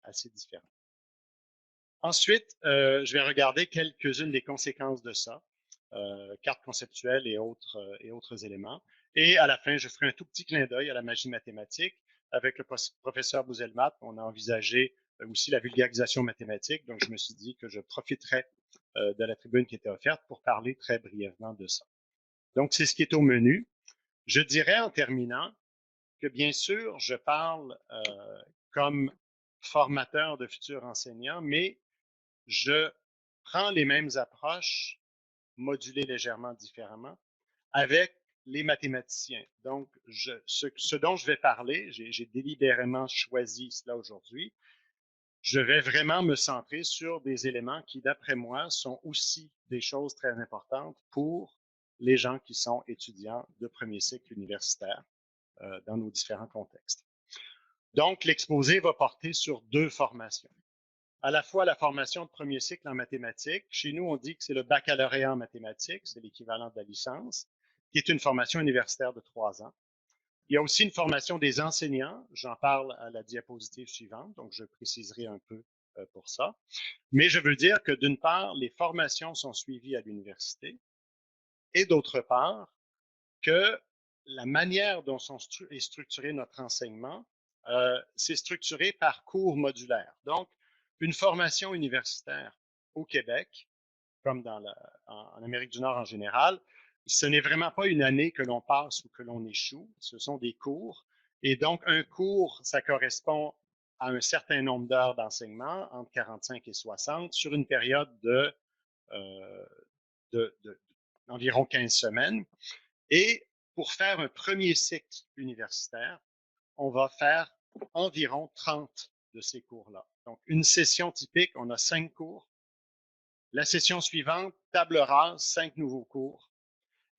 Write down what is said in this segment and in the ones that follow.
assez différents. Ensuite, je vais regarder quelques-unes des conséquences de ça, cartes conceptuelles et autres éléments. Et à la fin, je ferai un tout petit clin d'œil à la magie mathématique. Avec le professeur Bouzelmat, on a envisagé aussi la vulgarisation mathématique. Donc, je me suis dit que je profiterais de la tribune qui était offerte pour parler très brièvement de ça. Donc, c'est ce qui est au menu. Je dirais en terminant que bien sûr, je parle comme formateur de futurs enseignants, mais je prends les mêmes approches, modulées légèrement différemment, avec les mathématiciens. Donc, ce dont je vais parler, j'ai délibérément choisi cela aujourd'hui, je vais vraiment me centrer sur des éléments qui, d'après moi, sont aussi des choses très importantes pour les gens qui sont étudiants de premier cycle universitaire dans nos différents contextes. Donc, l'exposé va porter sur deux formations. À la fois la formation de premier cycle en mathématiques. Chez nous, on dit que c'est le baccalauréat en mathématiques, c'est l'équivalent de la licence, qui est une formation universitaire de 3 ans. Il y a aussi une formation des enseignants. J'en parle à la diapositive suivante, donc je préciserai un peu pour ça. Mais je veux dire que d'une part, les formations sont suivies à l'université et d'autre part, que la manière dont est structuré notre enseignement, c'est structuré par cours modulaires. Donc, une formation universitaire au Québec, comme en Amérique du Nord en général, ce n'est vraiment pas une année que l'on passe ou que l'on échoue, ce sont des cours. Et donc, un cours, ça correspond à un certain nombre d'heures d'enseignement, entre 45 et 60, sur une période euh, d'environ 15 semaines. Et pour faire un premier cycle universitaire, on va faire environ 30 de ces cours-là. Donc, une session typique, on a 5 cours. La session suivante, table rase, 5 nouveaux cours.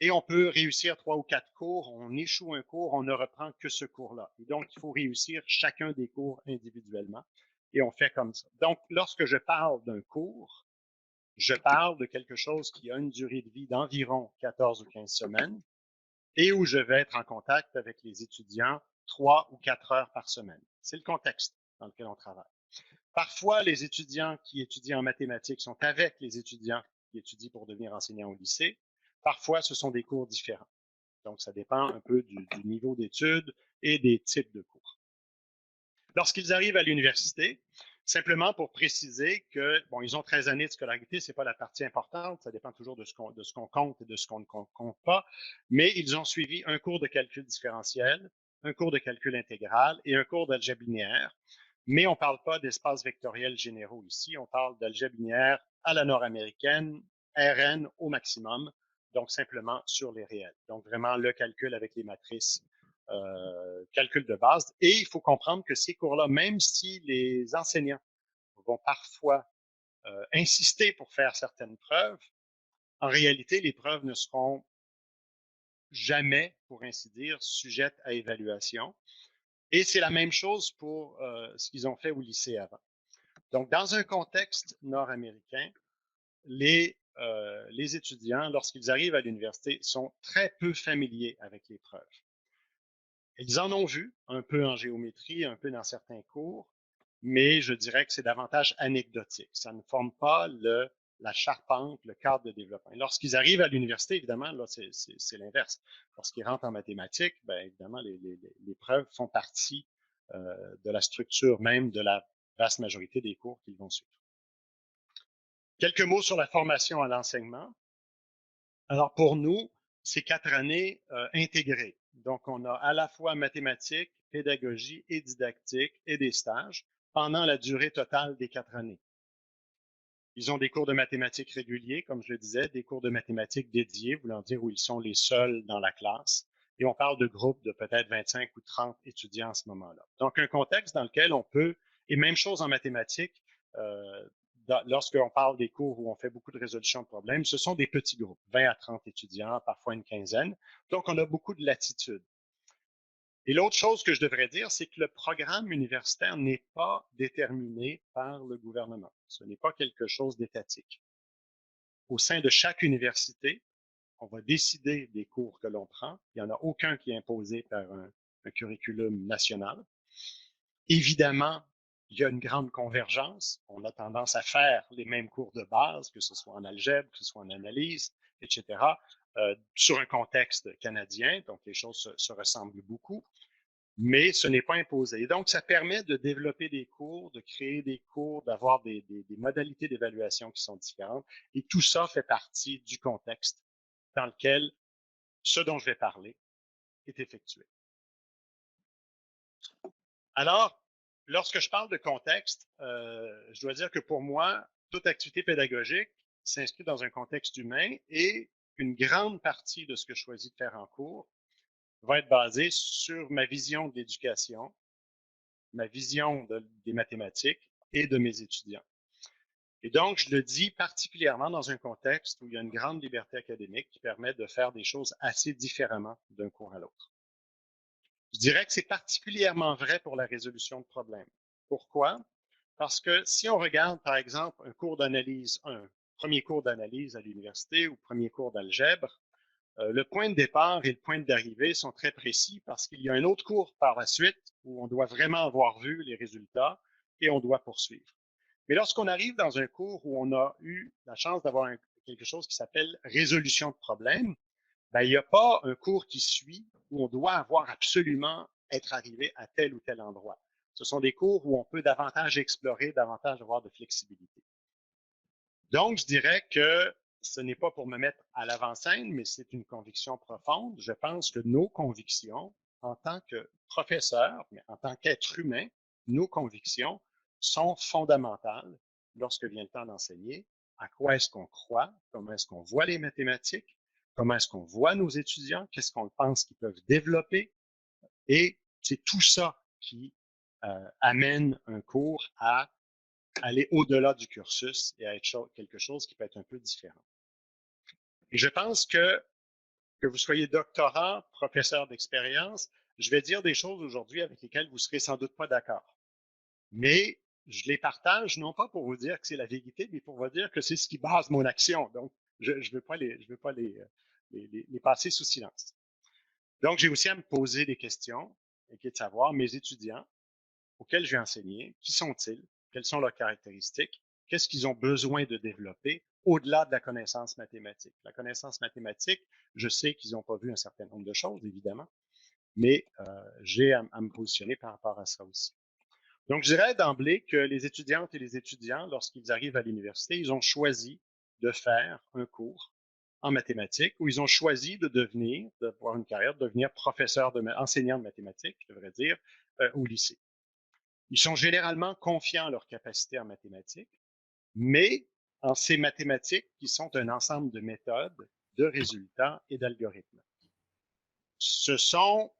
Et on peut réussir 3 ou 4 cours, on échoue un cours, on ne reprend que ce cours-là. Et donc, il faut réussir chacun des cours individuellement. Et on fait comme ça. Donc, lorsque je parle d'un cours, je parle de quelque chose qui a une durée de vie d'environ 14 ou 15 semaines et où je vais être en contact avec les étudiants 3 ou 4 heures par semaine. C'est le contexte dans lequel on travaille. Parfois, les étudiants qui étudient en mathématiques sont avec les étudiants qui étudient pour devenir enseignants au lycée. Parfois, ce sont des cours différents. Donc, ça dépend un peu du niveau d'études et des types de cours. Lorsqu'ils arrivent à l'université, simplement pour préciser que, bon, ils ont 13 années de scolarité, c'est pas la partie importante, ça dépend toujours de ce qu'on compte et de ce qu'on ne compte pas, mais ils ont suivi un cours de calcul différentiel, un cours de calcul intégral et un cours d'algèbre linéaire. Mais on ne parle pas d'espaces vectoriels généraux ici, on parle d'algèbre linéaire à la nord-américaine, Rn au maximum, donc simplement sur les réels. Donc vraiment le calcul avec les matrices calcul de base. Et il faut comprendre que ces cours-là, même si les enseignants vont parfois insister pour faire certaines preuves, en réalité, les preuves ne seront jamais, pour ainsi dire, sujettes à évaluation. Et c'est la même chose pour ce qu'ils ont fait au lycée avant. Donc, dans un contexte nord-américain, les étudiants, lorsqu'ils arrivent à l'université, sont très peu familiers avec les preuves. Ils en ont vu un peu en géométrie, un peu dans certains cours, mais je dirais que c'est davantage anecdotique. Ça ne forme pas la charpente, le cadre de développement. Lorsqu'ils arrivent à l'université, évidemment, là, c'est l'inverse. Lorsqu'ils rentrent en mathématiques, bien évidemment, les preuves font partie de la structure même de la vaste majorité des cours qu'ils vont suivre. Quelques mots sur la formation à l'enseignement. Alors, pour nous, c'est 4 années intégrées. Donc, on a à la fois mathématiques, pédagogie et didactique et des stages pendant la durée totale des 4 années. Ils ont des cours de mathématiques réguliers, comme je le disais, des cours de mathématiques dédiés, voulant dire où ils sont les seuls dans la classe. Et on parle de groupes de peut-être 25 ou 30 étudiants à ce moment-là. Donc, un contexte dans lequel on peut, et même chose en mathématiques, lorsqu'on parle des cours où on fait beaucoup de résolution de problèmes, ce sont des petits groupes, 20 à 30 étudiants, parfois une quinzaine. Donc, on a beaucoup de latitude. Et l'autre chose que je devrais dire, c'est que le programme universitaire n'est pas déterminé par le gouvernement. Ce n'est pas quelque chose d'étatique. Au sein de chaque université, on va décider des cours que l'on prend. Il n'y en a aucun qui est imposé par un curriculum national. Évidemment, il y a une grande convergence. On a tendance à faire les mêmes cours de base, que ce soit en algèbre, que ce soit en analyse, etc., sur un contexte canadien. Donc, les choses se ressemblent beaucoup, mais ce n'est pas imposé. Et donc, ça permet de développer des cours, de créer des cours, d'avoir des modalités d'évaluation qui sont différentes. Et tout ça fait partie du contexte dans lequel ce dont je vais parler est effectué. Alors, lorsque je parle de contexte, je dois dire que pour moi, toute activité pédagogique s'inscrit dans un contexte humain et une grande partie de ce que je choisis de faire en cours va être basée sur ma vision de l'éducation, ma vision des mathématiques et de mes étudiants. Et donc, je le dis particulièrement dans un contexte où il y a une grande liberté académique qui permet de faire des choses assez différemment d'un cours à l'autre. Je dirais que c'est particulièrement vrai pour la résolution de problèmes. Pourquoi? Parce que si on regarde, par exemple, un cours d'analyse, un premier cours d'analyse à l'université ou premier cours d'algèbre, le point de départ et le point d'arrivée sont très précis parce qu'il y a un autre cours par la suite où on doit vraiment avoir vu les résultats et on doit poursuivre. Mais lorsqu'on arrive dans un cours où on a eu la chance d'avoir quelque chose qui s'appelle résolution de problèmes, ben, il n'y a pas un cours qui suit où on doit avoir absolument être arrivé à tel ou tel endroit. Ce sont des cours où on peut davantage explorer, davantage avoir de flexibilité. Donc, je dirais que ce n'est pas pour me mettre à l'avant-scène, mais c'est une conviction profonde. Je pense que nos convictions, en tant que professeurs, mais en tant qu'être humain, nos convictions sont fondamentales lorsque vient le temps d'enseigner. À quoi est-ce qu'on croit? Comment est-ce qu'on voit les mathématiques? Comment est-ce qu'on voit nos étudiants? Qu'est-ce qu'on pense qu'ils peuvent développer? Et c'est tout ça qui amène un cours à aller au-delà du cursus et à être quelque chose qui peut être un peu différent. Et je pense que vous soyez doctorant, professeur d'expérience, je vais dire des choses aujourd'hui avec lesquelles vous ne serez sans doute pas d'accord. Mais je les partage non pas pour vous dire que c'est la vérité, mais pour vous dire que c'est ce qui base mon action. Donc, je ne veux pas les passer sous silence. Donc, j'ai aussi à me poser des questions et qui est de savoir mes étudiants auxquels je vais enseigner, qui sont-ils, quelles sont leurs caractéristiques, qu'est-ce qu'ils ont besoin de développer au-delà de la connaissance mathématique. La connaissance mathématique, je sais qu'ils n'ont pas vu un certain nombre de choses, évidemment, mais j'ai à me positionner par rapport à ça aussi. Donc, je dirais d'emblée que les étudiantes et les étudiants, lorsqu'ils arrivent à l'université, ils ont choisi de faire un cours en mathématiques où ils ont choisi de devenir, d'avoir une carrière, de devenir enseignant de mathématiques, je devrais dire, au lycée. Ils sont généralement confiants en leur capacité en mathématiques, mais en ces mathématiques qui sont un ensemble de méthodes, de résultats et d'algorithmes. Ce sont,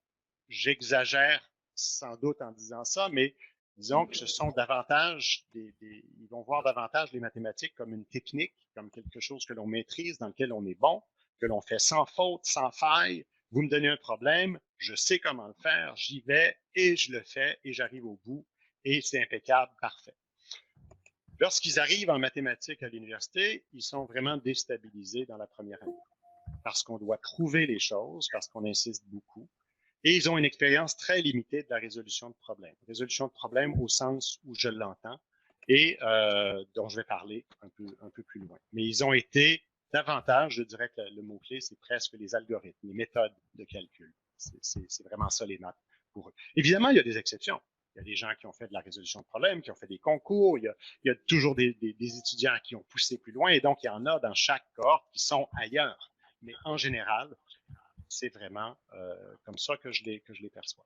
j'exagère sans doute en disant ça, mais disons que ce sont davantage ils vont voir davantage les mathématiques comme une technique, comme quelque chose que l'on maîtrise, dans lequel on est bon, que l'on fait sans faute, sans faille. Vous me donnez un problème, je sais comment le faire, j'y vais et je le fais et j'arrive au bout et c'est impeccable, parfait. Lorsqu'ils arrivent en mathématiques à l'université, ils sont vraiment déstabilisés dans la première année parce qu'on doit prouver les choses, parce qu'on insiste beaucoup. Et ils ont une expérience très limitée de la résolution de problèmes. Résolution de problèmes au sens où je l'entends et dont je vais parler un peu plus loin. Mais ils ont été davantage, je dirais que le mot-clé, c'est presque les algorithmes, les méthodes de calcul. C'est vraiment ça les maths pour eux. Évidemment, il y a des exceptions. Il y a des gens qui ont fait de la résolution de problèmes, qui ont fait des concours. Il y a toujours des étudiants qui ont poussé plus loin. Et donc, il y en a dans chaque cohorte qui sont ailleurs. Mais en général, c'est vraiment comme ça que je les perçois.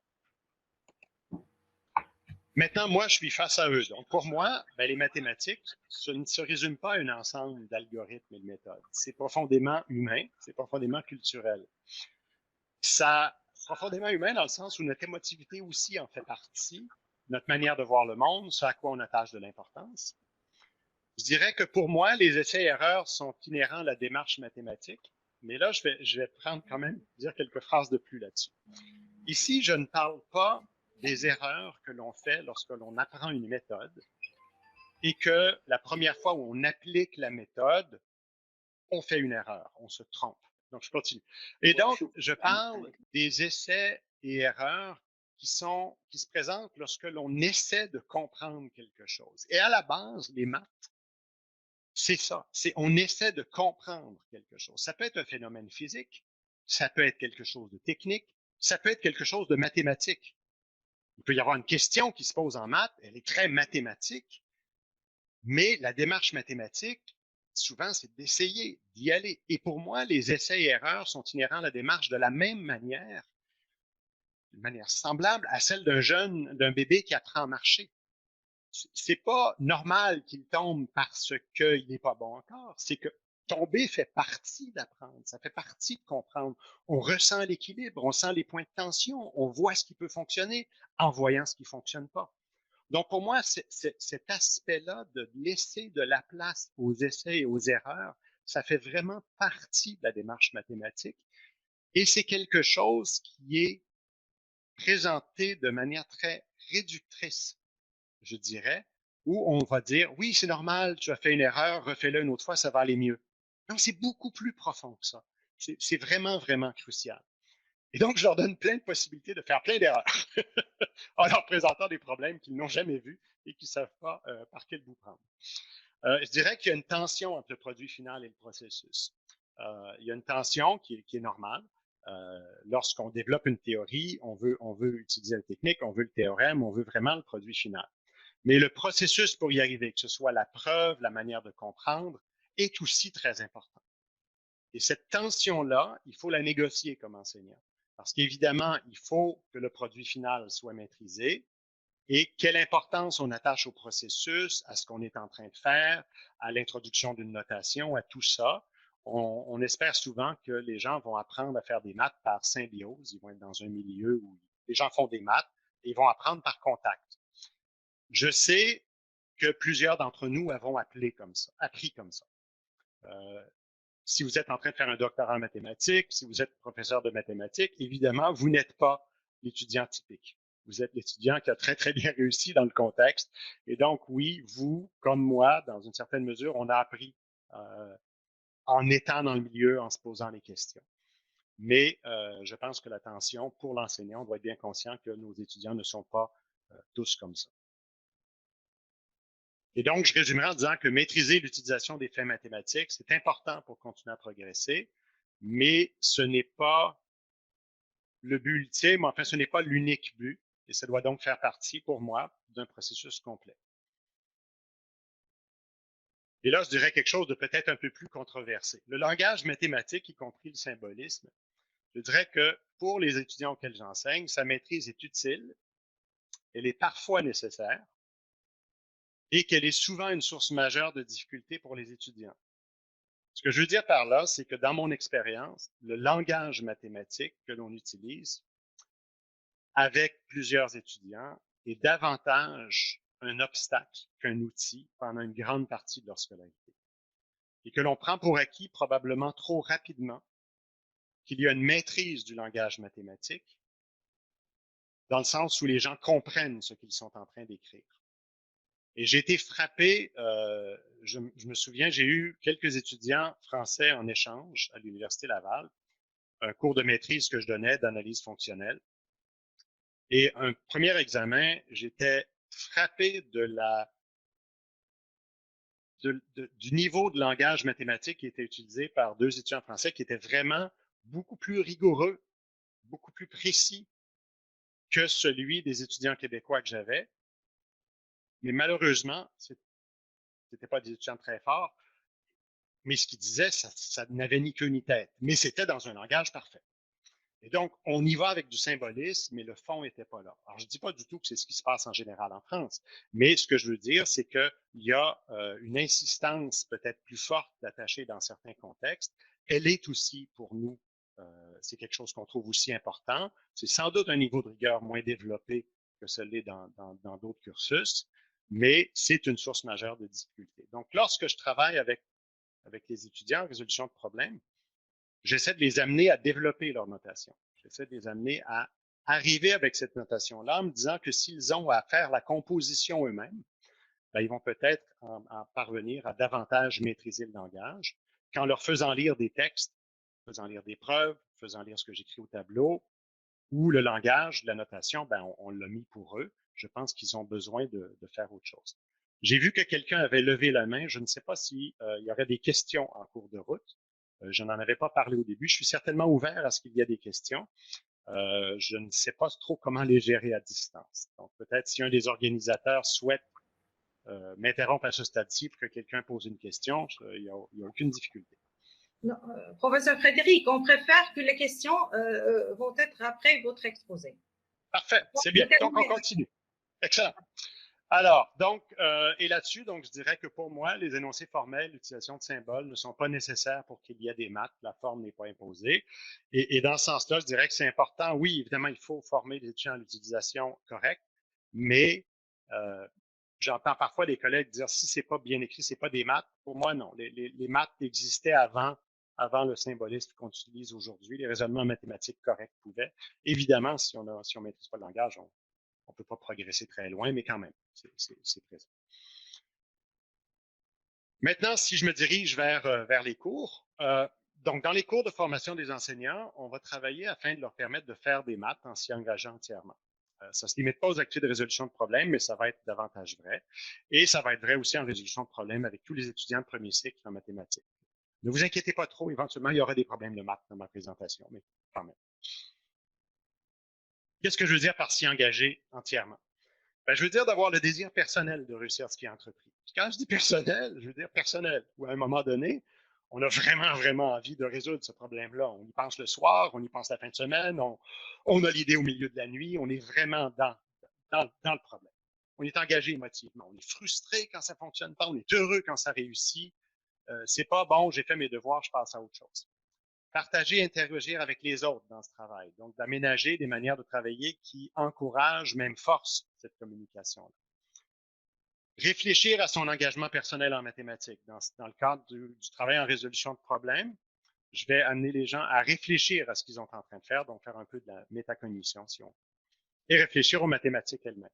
Maintenant, moi, je suis face à eux. Donc, pour moi, ben, les mathématiques, ce ne se résume pas à un ensemble d'algorithmes et de méthodes. C'est profondément humain, c'est profondément culturel. Ça, profondément humain dans le sens où notre émotivité aussi en fait partie, notre manière de voir le monde, ce à quoi on attache de l'importance. Je dirais que pour moi, les essais-erreurs sont inhérents à la démarche mathématique, mais là, je vais prendre quand même, dire quelques phrases de plus là-dessus. Ici, je ne parle pas des erreurs que l'on fait lorsque l'on apprend une méthode et que la première fois où on applique la méthode, on fait une erreur, on se trompe. Donc, je continue. Et donc, je parle des essais et erreurs qui se présentent lorsque l'on essaie de comprendre quelque chose. Et à la base, les maths, c'est ça. On essaie de comprendre quelque chose. Ça peut être un phénomène physique, ça peut être quelque chose de technique, ça peut être quelque chose de mathématique. Il peut y avoir une question qui se pose en maths, elle est très mathématique, mais la démarche mathématique, souvent, c'est d'essayer d'y aller. Et pour moi, les essais et erreurs sont inhérents à la démarche de la même manière, d'une manière semblable à celle d'un bébé qui apprend à marcher. C'est pas normal qu'il tombe parce qu'il n'est pas bon encore. C'est que tomber fait partie d'apprendre, ça fait partie de comprendre. On ressent l'équilibre, on sent les points de tension, on voit ce qui peut fonctionner en voyant ce qui fonctionne pas. Donc, pour moi, cet aspect-là de laisser de la place aux essais et aux erreurs, ça fait vraiment partie de la démarche mathématique. Et c'est quelque chose qui est présenté de manière très réductrice, je dirais, où on va dire, oui, c'est normal, tu as fait une erreur, refais-le une autre fois, ça va aller mieux. Non, c'est beaucoup plus profond que ça. C'est vraiment, vraiment crucial. Et donc, je leur donne plein de possibilités de faire plein d'erreurs en leur présentant des problèmes qu'ils n'ont jamais vus et qu'ils ne savent pas par quel bout prendre. Je dirais qu'il y a une tension entre le produit final et le processus. Il y a une tension qui est normale. Lorsqu'on développe une théorie, on veut utiliser la technique, on veut le théorème, on veut vraiment le produit final. Mais le processus pour y arriver, que ce soit la preuve, la manière de comprendre, est aussi très important. Et cette tension-là, il faut la négocier comme enseignant. Parce qu'évidemment, il faut que le produit final soit maîtrisé. Et quelle importance on attache au processus, à ce qu'on est en train de faire, à l'introduction d'une notation, à tout ça. On espère souvent que les gens vont apprendre à faire des maths par symbiose. Ils vont être dans un milieu où les gens font des maths et ils vont apprendre par contact. Je sais que plusieurs d'entre nous avons appris comme ça. Euh, si vous êtes en train de faire un doctorat en mathématiques, si vous êtes professeur de mathématiques, évidemment, vous n'êtes pas l'étudiant typique. Vous êtes l'étudiant qui a très, très bien réussi dans le contexte. Et donc, oui, vous, comme moi, dans une certaine mesure, on a appris en étant dans le milieu, en se posant les questions. Mais je pense que l'attention pour l'enseignant, on doit être bien conscient que nos étudiants ne sont pas tous comme ça. Et donc, je résumerai en disant que maîtriser l'utilisation des faits mathématiques, c'est important pour continuer à progresser, mais ce n'est pas le but ultime, enfin, ce n'est pas l'unique but, et ça doit donc faire partie, pour moi, d'un processus complet. Et là, je dirais quelque chose de peut-être un peu plus controversé. Le langage mathématique, y compris le symbolisme, je dirais que pour les étudiants auxquels j'enseigne, sa maîtrise est utile, elle est parfois nécessaire, et qu'elle est souvent une source majeure de difficulté pour les étudiants. Ce que je veux dire par là, c'est que dans mon expérience, le langage mathématique que l'on utilise avec plusieurs étudiants est davantage un obstacle qu'un outil pendant une grande partie de leur scolarité. Et que l'on prend pour acquis probablement trop rapidement qu'il y a une maîtrise du langage mathématique dans le sens où les gens comprennent ce qu'ils sont en train d'écrire. Et j'ai été frappé, je me souviens, j'ai eu quelques étudiants français en échange à l'Université Laval, un cours de maîtrise que je donnais d'analyse fonctionnelle. Et un premier examen, j'étais frappé du niveau de langage mathématique qui était utilisé par deux étudiants français qui était vraiment beaucoup plus rigoureux, beaucoup plus précis que celui des étudiants québécois que j'avais. Mais malheureusement, c'était pas des étudiants très forts, mais ce qu'ils disaient, ça n'avait ni queue ni tête. Mais c'était dans un langage parfait. Et donc, on y va avec du symbolisme, mais le fond n'était pas là. Alors, je ne dis pas du tout que c'est ce qui se passe en général en France, mais ce que je veux dire, c'est qu'il y a une insistance peut-être plus forte d'attacher dans certains contextes. Elle est aussi pour nous, c'est quelque chose qu'on trouve aussi important. C'est sans doute un niveau de rigueur moins développé que ce l'est dans d'autres cursus, mais c'est une source majeure de difficulté. Donc, lorsque je travaille avec les étudiants en résolution de problèmes, j'essaie de les amener à développer leur notation. J'essaie de les amener à arriver avec cette notation-là en me disant que s'ils ont à faire la composition eux-mêmes, ben, ils vont peut-être en parvenir à davantage maîtriser le langage qu'en leur faisant lire des textes, faisant lire des preuves, faisant lire ce que j'écris au tableau, ou le langage, la notation, ben, on l'a mis pour eux. Je pense qu'ils ont besoin de faire autre chose. J'ai vu que quelqu'un avait levé la main. Je ne sais pas si il y aurait des questions en cours de route. Je n'en avais pas parlé au début. Je suis certainement ouvert à ce qu'il y ait des questions. Je ne sais pas trop comment les gérer à distance. Donc, peut-être si un des organisateurs souhaite m'interrompre à ce stade-ci pour que quelqu'un pose une question, il n'y a aucune difficulté. Non, professeur Frédéric, on préfère que les questions vont être après votre exposé. Parfait, c'est bien. Donc, on continue. Excellent. Alors, donc, et là-dessus, donc, je dirais que pour moi, les énoncés formels, l'utilisation de symboles ne sont pas nécessaires pour qu'il y ait des maths. La forme n'est pas imposée. Et dans ce sens-là, je dirais que c'est important. Oui, évidemment, il faut former les étudiants à l'utilisation correcte, mais j'entends parfois des collègues dire si c'est pas bien écrit, c'est pas des maths. Pour moi, non. Les maths existaient avant le symbolisme qu'on utilise aujourd'hui. Les raisonnements mathématiques corrects pouvaient. Évidemment, si on maîtrise pas le langage, on peut pas progresser très loin, mais quand même, c'est présent. Maintenant, si je me dirige vers les cours, donc dans les cours de formation des enseignants, on va travailler afin de leur permettre de faire des maths en s'y engageant entièrement. Ça ne se limite pas aux activités de résolution de problèmes, mais ça va être davantage vrai. Et ça va être vrai aussi en résolution de problèmes avec tous les étudiants de premier cycle en mathématiques. Ne vous inquiétez pas trop, éventuellement, il y aura des problèmes de maths dans ma présentation, mais quand même. Qu'est-ce que je veux dire par s'y engager entièrement? Ben, je veux dire d'avoir le désir personnel de réussir ce qui est entrepris. Puis quand je dis personnel, je veux dire personnel, où à un moment donné, on a vraiment, vraiment envie de résoudre ce problème-là. On y pense le soir, on y pense la fin de semaine, on a l'idée au milieu de la nuit, on est vraiment dans le problème. On est engagé émotivement, on est frustré quand ça fonctionne pas, on est heureux quand ça réussit. C'est pas bon, j'ai fait mes devoirs, je passe à autre chose. Partager, interagir avec les autres dans ce travail. Donc, d'aménager des manières de travailler qui encouragent, même forcent cette communication-là. Réfléchir à son engagement personnel en mathématiques. Dans le cadre du travail en résolution de problèmes, je vais amener les gens à réfléchir à ce qu'ils sont en train de faire, donc faire un peu de la métacognition, si on veut, et réfléchir aux mathématiques elles-mêmes.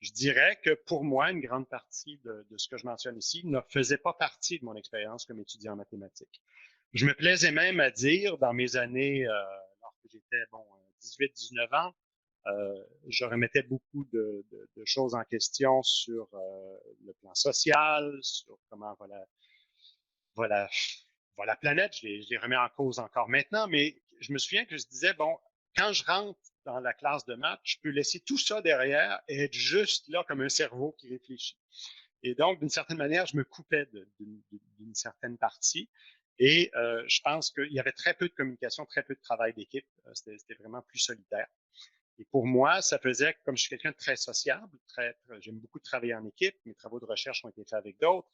Je dirais que pour moi, une grande partie de ce que je mentionne ici ne faisait pas partie de mon expérience comme étudiant en mathématiques. Je me plaisais même à dire, dans mes années, lorsque j'étais 18-19 ans, je remettais beaucoup de choses en question sur le plan social, sur comment va la planète. Je les remets en cause encore maintenant, mais je me souviens que je disais, bon, quand je rentre dans la classe de maths, je peux laisser tout ça derrière et être juste là comme un cerveau qui réfléchit. Et donc, d'une certaine manière, je me coupais d'une certaine partie. Et je pense qu'il y avait très peu de communication, très peu de travail d'équipe. C'était vraiment plus solitaire. Et pour moi, ça faisait, comme je suis quelqu'un de très sociable, j'aime beaucoup travailler en équipe, mes travaux de recherche ont été faits avec d'autres.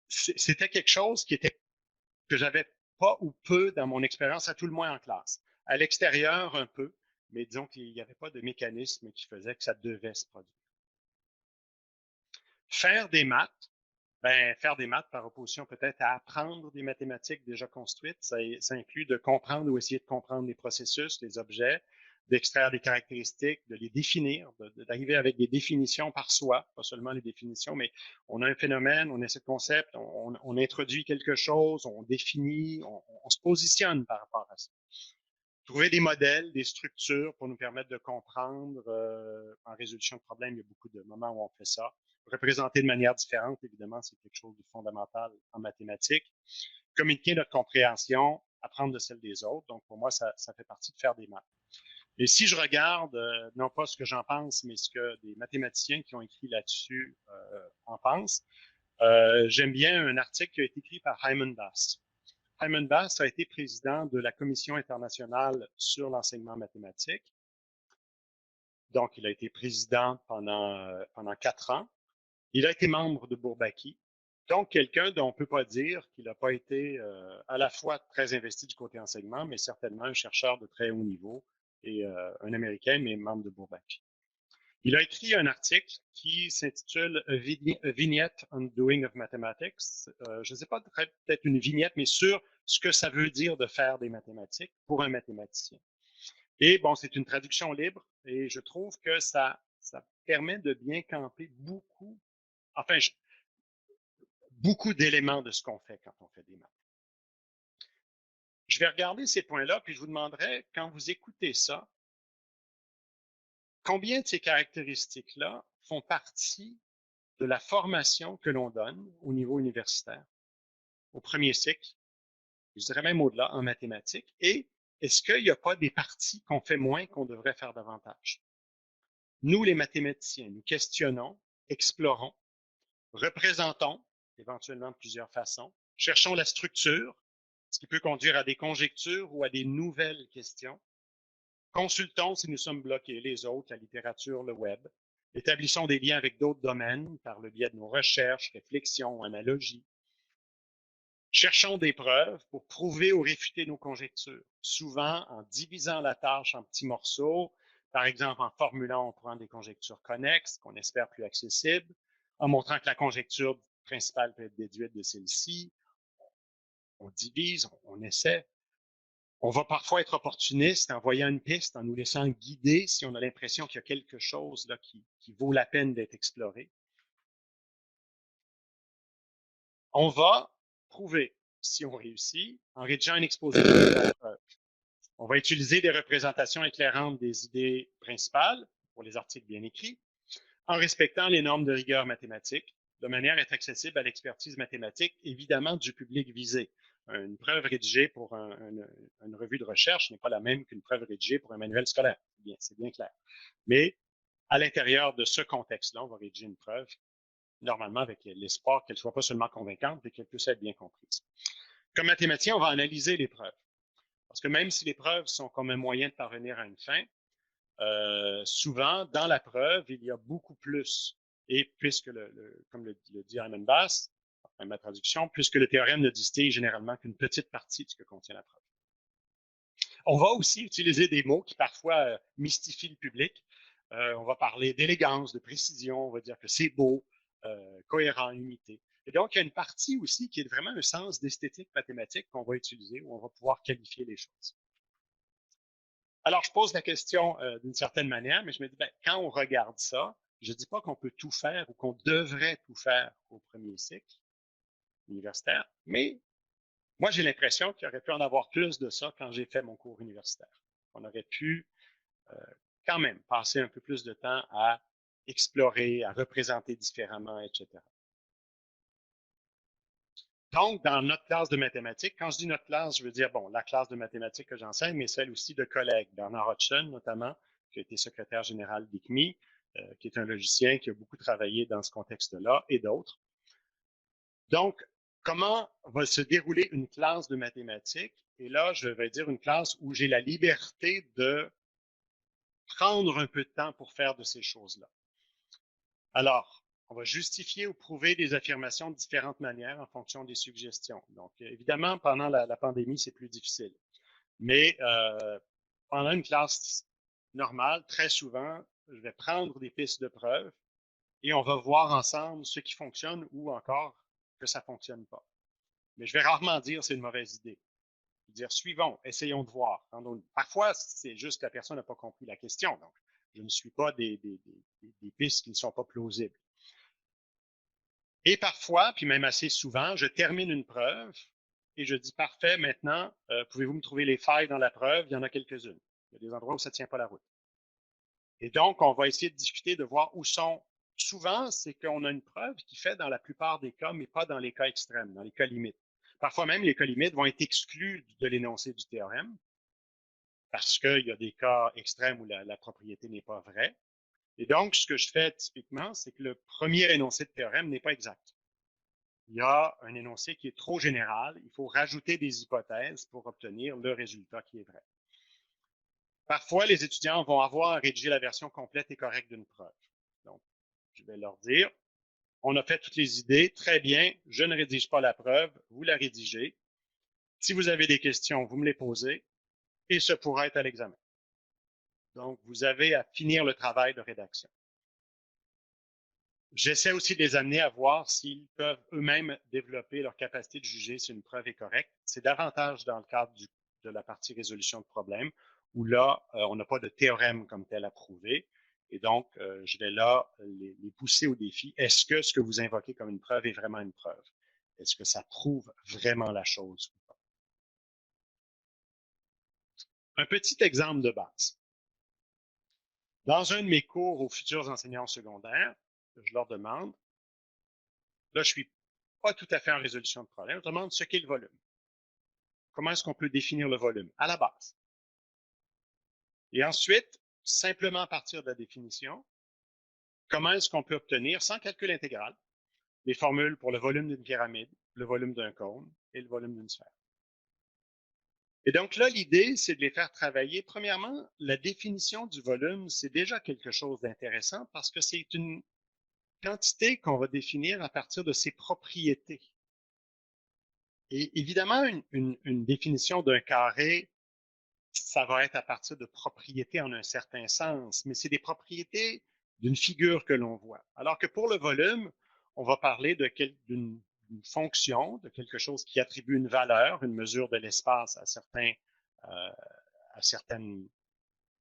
C'était quelque chose que j'avais pas ou peu dans mon expérience, à tout le moins en classe. À l'extérieur, un peu, mais disons qu'il n'y avait pas de mécanisme qui faisait que ça devait se produire. Faire des maths, faire des maths par opposition peut-être à apprendre des mathématiques déjà construites, ça inclut de comprendre ou essayer de comprendre les processus, les objets, d'extraire des caractéristiques, de les définir, d'arriver avec des définitions par soi, pas seulement les définitions, mais on a un phénomène, on a ce concept, on introduit quelque chose, on définit, on se positionne par rapport à ça. Trouver des modèles, des structures pour nous permettre de comprendre. En résolution de problèmes, il y a beaucoup de moments où on fait ça. Représenter de manière différente, évidemment, c'est quelque chose de fondamental en mathématiques. Communiquer notre compréhension, apprendre de celle des autres. Donc, pour moi, ça fait partie de faire des maths. Et si je regarde, non pas ce que j'en pense, mais ce que des mathématiciens qui ont écrit là-dessus en pensent, j'aime bien un article qui a été écrit par Hyman Bass. Hyman Bass a été président de la Commission internationale sur l'enseignement mathématique. Donc, il a été président pendant 4 ans. Il a été membre de Bourbaki. Donc, quelqu'un dont on ne peut pas dire qu'il n'a pas été à la fois très investi du côté enseignement, mais certainement un chercheur de très haut niveau et un Américain, mais membre de Bourbaki. Il a écrit un article qui s'intitule A Vignette on Doing of Mathematics. Je ne sais pas, peut-être une vignette, mais sur ce que ça veut dire de faire des mathématiques pour un mathématicien. Et bon, c'est une traduction libre et je trouve que ça permet de bien camper beaucoup d'éléments de ce qu'on fait quand on fait des maths. Je vais regarder ces points-là, puis je vous demanderai, quand vous écoutez ça, combien de ces caractéristiques-là font partie de la formation que l'on donne au niveau universitaire, au premier cycle, je dirais même au-delà, en mathématiques, et est-ce qu'il n'y a pas des parties qu'on fait moins qu'on devrait faire davantage? Nous, les mathématiciens, nous questionnons, explorons, représentons, éventuellement de plusieurs façons, cherchons la structure, ce qui peut conduire à des conjectures ou à des nouvelles questions, consultons si nous sommes bloqués, les autres, la littérature, le web, établissons des liens avec d'autres domaines par le biais de nos recherches, réflexions, analogies, cherchons des preuves pour prouver ou réfuter nos conjectures, souvent en divisant la tâche en petits morceaux, par exemple en formulant, en trouvant des conjectures connexes qu'on espère plus accessibles, en montrant que la conjecture principale peut être déduite de celle-ci. On divise, on essaie. On va parfois être opportuniste en voyant une piste, en nous laissant guider si on a l'impression qu'il y a quelque chose là qui vaut la peine d'être exploré. On va prouver si on réussit en rédigeant un exposé de la preuve. On va utiliser des représentations éclairantes des idées principales pour les articles bien écrits, en respectant les normes de rigueur mathématique, de manière à être accessible à l'expertise mathématique, évidemment, du public visé. Une preuve rédigée pour une revue de recherche n'est pas la même qu'une preuve rédigée pour un manuel scolaire. C'est bien clair. Mais à l'intérieur de ce contexte-là, on va rédiger une preuve, normalement avec l'espoir qu'elle ne soit pas seulement convaincante, mais qu'elle puisse être bien comprise. Comme mathématicien, on va analyser les preuves. Parce que même si les preuves sont comme un moyen de parvenir à une fin, souvent, dans la preuve, il y a beaucoup plus. Et puisque, comme le dit Hermann Bass, enfin, ma traduction, puisque le théorème ne distille généralement qu'une petite partie de ce que contient la preuve. On va aussi utiliser des mots qui parfois mystifient le public. On va parler d'élégance, de précision, on va dire que c'est beau, cohérent, unité. Et donc, il y a une partie aussi qui est vraiment un sens d'esthétique mathématique qu'on va utiliser, où on va pouvoir qualifier les choses. Alors, je pose la question d'une certaine manière, mais je me dis, ben, quand on regarde ça, je ne dis pas qu'on peut tout faire ou qu'on devrait tout faire au premier cycle universitaire, mais moi, j'ai l'impression qu'il aurait pu en avoir plus de ça quand j'ai fait mon cours universitaire. On aurait pu euh, quand même passer un peu plus de temps à explorer, à représenter différemment, etc. Donc, dans notre classe de mathématiques, quand je dis notre classe, je veux dire, bon, la classe de mathématiques que j'enseigne, mais celle aussi de collègues, Bernard Hodgson notamment, qui a été secrétaire général d'ICMI, qui est un logicien qui a beaucoup travaillé dans ce contexte-là, et d'autres. Donc, comment va se dérouler une classe de mathématiques? Et là, je vais dire une classe où j'ai la liberté de prendre un peu de temps pour faire de ces choses-là. Alors, on va justifier ou prouver des affirmations de différentes manières en fonction des suggestions. Donc, évidemment, pendant la pandémie, c'est plus difficile. Mais pendant une classe normale, très souvent, je vais prendre des pistes de preuve et on va voir ensemble ce qui fonctionne ou encore que ça ne fonctionne pas. Mais je vais rarement dire c'est une mauvaise idée. Je vais dire suivons, essayons de voir. Parfois, c'est juste que la personne n'a pas compris la question. Donc, je ne suis pas des pistes qui ne sont pas plausibles. Et parfois, puis même assez souvent, je termine une preuve et je dis parfait, maintenant, pouvez-vous me trouver les failles dans la preuve? Il y en a quelques-unes. Il y a des endroits où ça ne tient pas la route. Et donc, on va essayer de discuter, de voir où sont. Souvent, c'est qu'on a une preuve qui fait dans la plupart des cas, mais pas dans les cas extrêmes, dans les cas limites. Parfois même, les cas limites vont être exclus de l'énoncé du théorème parce qu'il y a des cas extrêmes où la propriété n'est pas vraie. Et donc, ce que je fais typiquement, c'est que le premier énoncé de théorème n'est pas exact. Il y a un énoncé qui est trop général. Il faut rajouter des hypothèses pour obtenir le résultat qui est vrai. Parfois, les étudiants vont avoir à rédiger la version complète et correcte d'une preuve. Donc, je vais leur dire, on a fait toutes les idées, très bien, je ne rédige pas la preuve, vous la rédigez. Si vous avez des questions, vous me les posez et ce pourra être à l'examen. Donc, vous avez à finir le travail de rédaction. J'essaie aussi de les amener à voir s'ils peuvent eux-mêmes développer leur capacité de juger si une preuve est correcte. C'est davantage dans le cadre de la partie résolution de problèmes, où là, on n'a pas de théorème comme tel à prouver. Et donc, je vais là les pousser au défi. Est-ce que ce que vous invoquez comme une preuve est vraiment une preuve? Est-ce que ça prouve vraiment la chose? Un petit exemple de base. Dans un de mes cours aux futurs enseignants secondaires, je leur demande, là je suis pas tout à fait en résolution de problème, je leur demande ce qu'est le volume. Comment est-ce qu'on peut définir le volume à la base? Et ensuite, simplement à partir de la définition, comment est-ce qu'on peut obtenir, sans calcul intégral, les formules pour le volume d'une pyramide, le volume d'un cône et le volume d'une sphère. Et donc là, l'idée, c'est de les faire travailler. Premièrement, la définition du volume, c'est déjà quelque chose d'intéressant parce que c'est une quantité qu'on va définir à partir de ses propriétés. Et évidemment, une définition d'un carré, ça va être à partir de propriétés en un certain sens, mais c'est des propriétés d'une figure que l'on voit. Alors que pour le volume, on va parler d'une fonction, de quelque chose qui attribue une valeur, une mesure de l'espace à certaines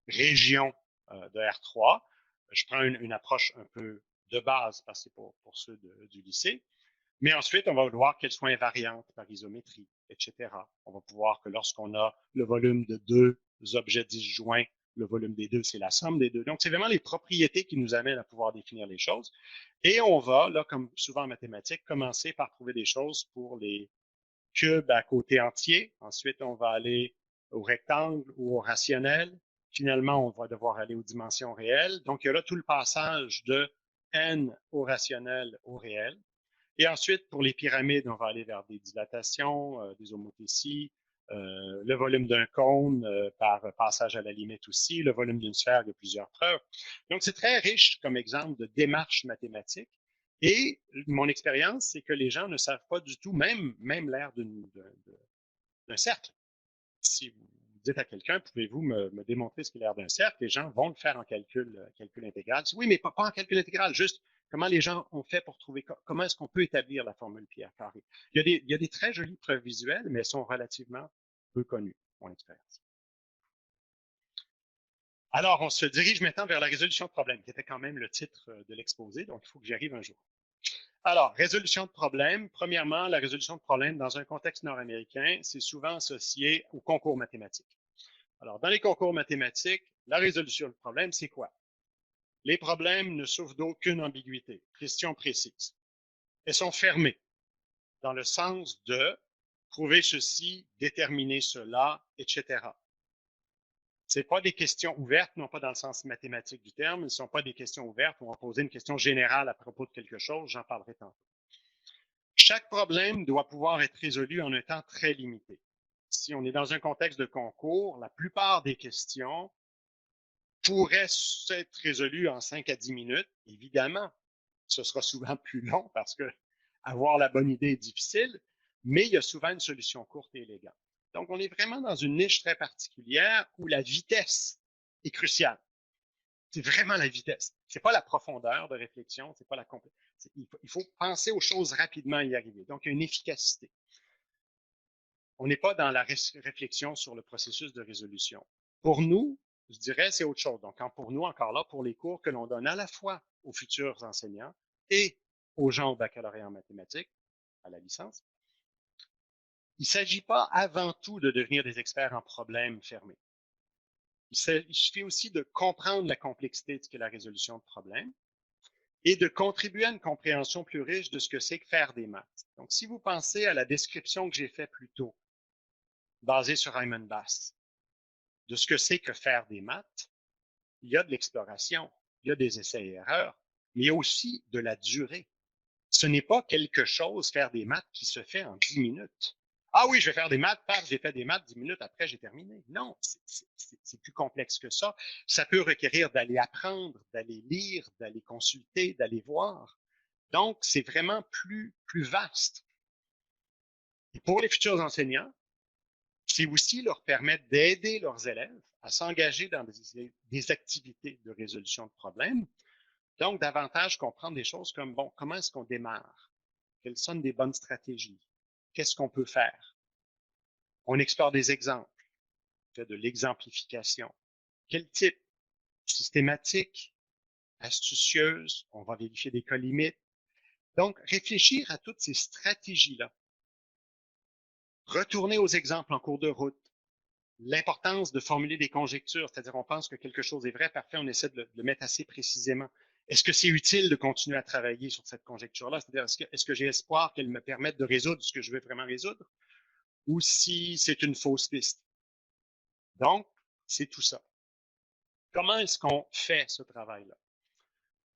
régions de R3. Je prends une approche un peu de base parce que c'est pour ceux du lycée. Mais ensuite, on va vouloir qu'elle soit invariante par isométrie, etc. On va pouvoir que lorsqu'on a le volume de deux objets disjoints, le volume des deux, c'est la somme des deux. Donc, c'est vraiment les propriétés qui nous amènent à pouvoir définir les choses. Et on va, là, comme souvent en mathématiques, commencer par trouver des choses pour les cubes à côté entier. Ensuite, on va aller au rectangle ou au rationnel. Finalement, on va devoir aller aux dimensions réelles. Donc, il y a là tout le passage de n au rationnel au réel. Et ensuite, pour les pyramides, on va aller vers des dilatations, des homothéties, le volume d'un cône par passage à la limite aussi, le volume d'une sphère de plusieurs preuves. Donc, c'est très riche comme exemple de démarche mathématique. Et mon expérience, c'est que les gens ne savent pas du tout, même l'air d'un cercle. Si vous dites à quelqu'un, pouvez-vous me démontrer ce qu'est l'air d'un cercle, les gens vont le faire en calcul intégral. Oui, mais pas en calcul intégral, juste comment les gens ont fait pour trouver, comment est-ce qu'on peut établir la formule Pierre carré. Il y a des très jolies preuves visuelles, mais elles sont relativement peu connues, mon expérience. Alors, on se dirige maintenant vers la résolution de problème, qui était quand même le titre de l'exposé, donc il faut que j'y arrive un jour. Alors, résolution de problème. Premièrement, la résolution de problème dans un contexte nord-américain, c'est souvent associé au concours mathématique. Alors, dans les concours mathématiques, la résolution de problème, c'est quoi? Les problèmes ne souffrent d'aucune ambiguïté. Question précise. Elles sont fermées dans le sens de prouver ceci, déterminer cela, etc. Ce pas des questions ouvertes, non pas dans le sens mathématique du terme, ce ne sont pas des questions ouvertes où on va poser une question générale à propos de quelque chose, j'en parlerai tantôt. Chaque problème doit pouvoir être résolu en un temps très limité. Si on est dans un contexte de concours, la plupart des questions pourraient être résolues en 5 à 10 minutes. Évidemment, ce sera souvent plus long parce que avoir la bonne idée est difficile, mais il y a souvent une solution courte et élégante. Donc, on est vraiment dans une niche très particulière où la vitesse est cruciale. C'est vraiment la vitesse. C'est pas la profondeur de réflexion, c'est pas la complexité. Il faut penser aux choses rapidement et y arriver. Donc, il y a une efficacité. On n'est pas dans la réflexion sur le processus de résolution. Pour nous, je dirais, c'est autre chose. Donc, pour nous, encore là, pour les cours que l'on donne à la fois aux futurs enseignants et aux gens au baccalauréat en mathématiques, à la licence, il ne s'agit pas avant tout de devenir des experts en problèmes fermés. Il suffit aussi de comprendre la complexité de ce qu'est la résolution de problèmes et de contribuer à une compréhension plus riche de ce que c'est que faire des maths. Donc, si vous pensez à la description que j'ai faite plus tôt, basée sur Raymond Bass, de ce que c'est que faire des maths, il y a de l'exploration, il y a des essais et erreurs, mais il y a aussi de la durée. Ce n'est pas quelque chose, faire des maths, qui se fait en 10 minutes. Ah oui, je vais faire des maths, j'ai fait des maths, 10 minutes après, j'ai terminé. Non, c'est plus complexe que ça. Ça peut requérir d'aller apprendre, d'aller lire, d'aller consulter, d'aller voir. Donc, c'est vraiment plus vaste. Et pour les futurs enseignants, c'est aussi leur permettre d'aider leurs élèves à s'engager dans des activités de résolution de problèmes. Donc, davantage comprendre des choses comme, bon, comment est-ce qu'on démarre? Quelles sont des bonnes stratégies? Qu'est-ce qu'on peut faire? On explore des exemples, on fait de l'exemplification. Quel type? Systématique, astucieuse, on va vérifier des cas limites. Donc, réfléchir à toutes ces stratégies-là. Retourner aux exemples en cours de route. l'importance de formuler des conjectures, c'est-à-dire on pense que quelque chose est vrai, parfait, on essaie de le mettre assez précisément. Est-ce que c'est utile de continuer à travailler sur cette conjecture-là? C'est-à-dire, est-ce que j'ai espoir qu'elle me permette de résoudre ce que je veux vraiment résoudre? Ou si c'est une fausse piste? Donc, c'est tout ça. Comment est-ce qu'on fait ce travail-là?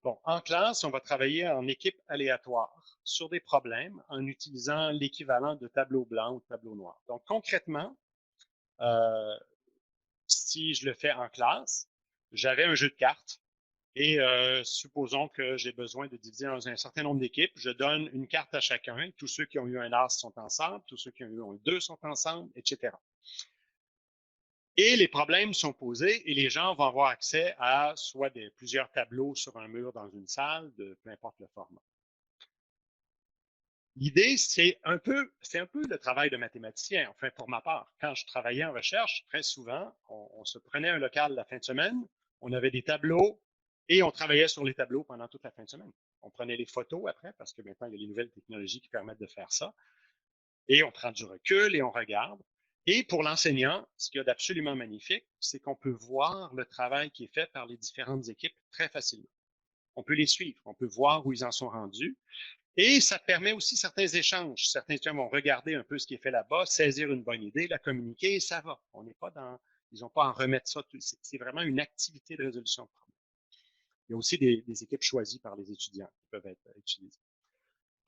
Bon, en classe, on va travailler en équipe aléatoire sur des problèmes en utilisant l'équivalent de tableau blanc ou de tableau noir. Donc, concrètement, euh, si je le fais en classe, j'avais un jeu de cartes et supposons que j'ai besoin de diviser dans un certain nombre d'équipes. Je donne une carte à chacun. Tous ceux qui ont eu un as sont ensemble, tous ceux qui ont eu un 2 sont ensemble, etc. Et les problèmes sont posés et les gens vont avoir accès à soit plusieurs tableaux sur un mur dans une salle, de peu importe le format. L'idée, c'est un peu le travail de mathématicien. Enfin, pour ma part, quand je travaillais en recherche, très souvent, on se prenait un local la fin de semaine, on avait des tableaux et on travaillait sur les tableaux pendant toute la fin de semaine. On prenait les photos après, parce que maintenant, il y a les nouvelles technologies qui permettent de faire ça. Et on prend du recul et on regarde. Et pour l'enseignant, ce qu'il y a d'absolument magnifique, c'est qu'on peut voir le travail qui est fait par les différentes équipes très facilement. On peut les suivre, on peut voir où ils en sont rendus. Et ça permet aussi certains échanges. Certains étudiants vont regarder un peu ce qui est fait là-bas, saisir une bonne idée, la communiquer, et ça va. On n'est pas dans, ils n'ont pas à en remettre ça. C'est vraiment une activité de résolution de problème. Il y a aussi des équipes choisies par les étudiants qui peuvent être utilisées.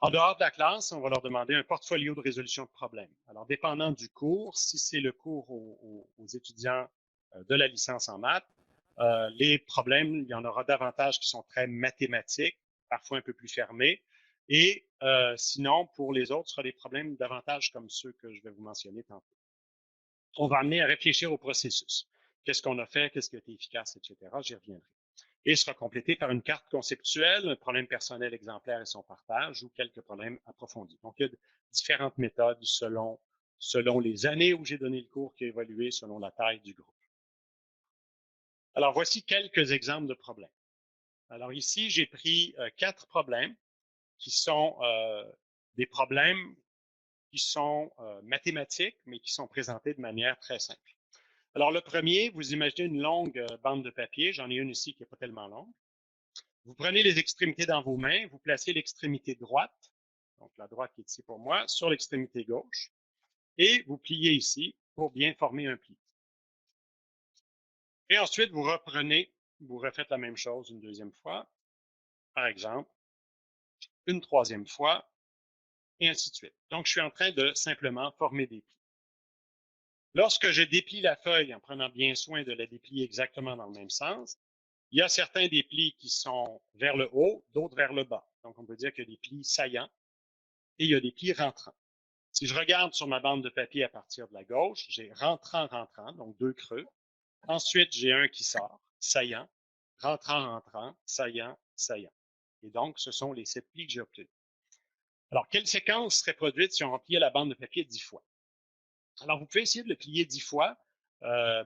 En dehors de la classe, on va leur demander un portfolio de résolution de problèmes. Alors, dépendant du cours, si c'est le cours aux étudiants de la licence en maths, les problèmes, il y en aura davantage qui sont très mathématiques, parfois un peu plus fermés. Et sinon, pour les autres, ce sera des problèmes davantage comme ceux que je vais vous mentionner tantôt. On va amener à réfléchir au processus. Qu'est-ce qu'on a fait, qu'est-ce qui a été efficace, etc. J'y reviendrai. Et sera complété par une carte conceptuelle, un problème personnel exemplaire et son partage, ou quelques problèmes approfondis. Donc, il y a différentes méthodes selon les années où j'ai donné le cours qui a évolué, selon la taille du groupe. Alors, voici quelques exemples de problèmes. Alors ici, j'ai pris 4 problèmes qui sont des problèmes qui sont mathématiques, mais qui sont présentés de manière très simple. Alors, le premier, vous imaginez une longue bande de papier. J'en ai une ici qui n'est pas tellement longue. Vous prenez les extrémités dans vos mains, vous placez l'extrémité droite, donc la droite qui est ici pour moi, sur l'extrémité gauche, et vous pliez ici pour bien former un pli. Et ensuite, vous reprenez, vous refaites la même chose une deuxième fois, par exemple, une troisième fois, et ainsi de suite. Donc, je suis en train de simplement former des plis. Lorsque je déplie la feuille en prenant bien soin de la déplier exactement dans le même sens, il y a certains des plis qui sont vers le haut, d'autres vers le bas. Donc, on peut dire qu'il y a des plis saillants et il y a des plis rentrants. Si je regarde sur ma bande de papier à partir de la gauche, j'ai rentrant, rentrant, donc 2 creux. Ensuite, j'ai un qui sort, saillant, rentrant, rentrant, saillant, saillant. Et donc, ce sont les 7 plis que j'ai obtenus. Alors, quelle séquence serait produite si on repliait la bande de papier 10 fois? Alors, vous pouvez essayer de le plier 10 fois.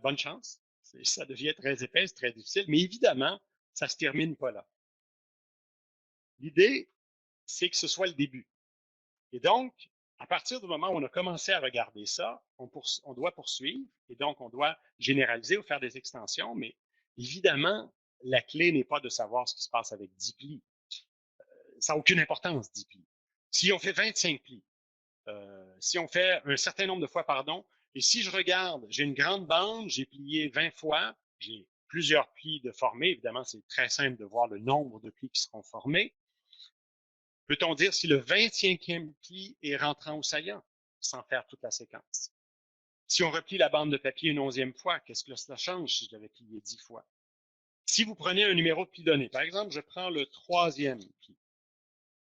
Bonne chance. Ça devient très épais, très difficile, mais évidemment, ça ne se termine pas là. L'idée, c'est que ce soit le début. Et donc, à partir du moment où on a commencé à regarder ça, on doit poursuivre et donc on doit généraliser ou faire des extensions, mais évidemment, la clé n'est pas de savoir ce qui se passe avec 10 plis. Ça n'a aucune importance, 10 plis. Si on fait 25 plis, si on fait un certain nombre de fois, pardon, et si je regarde, j'ai une grande bande, j'ai plié 20 fois, j'ai plusieurs plis de formés, évidemment, c'est très simple de voir le nombre de plis qui seront formés. Peut-on dire si le 25e pli est rentrant ou saillant, sans faire toute la séquence? Si on replie la bande de papier une 11e fois, qu'est-ce que ça change si je l'avais plié 10 fois? Si vous prenez un numéro de pli donné, par exemple, je prends le 3e pli.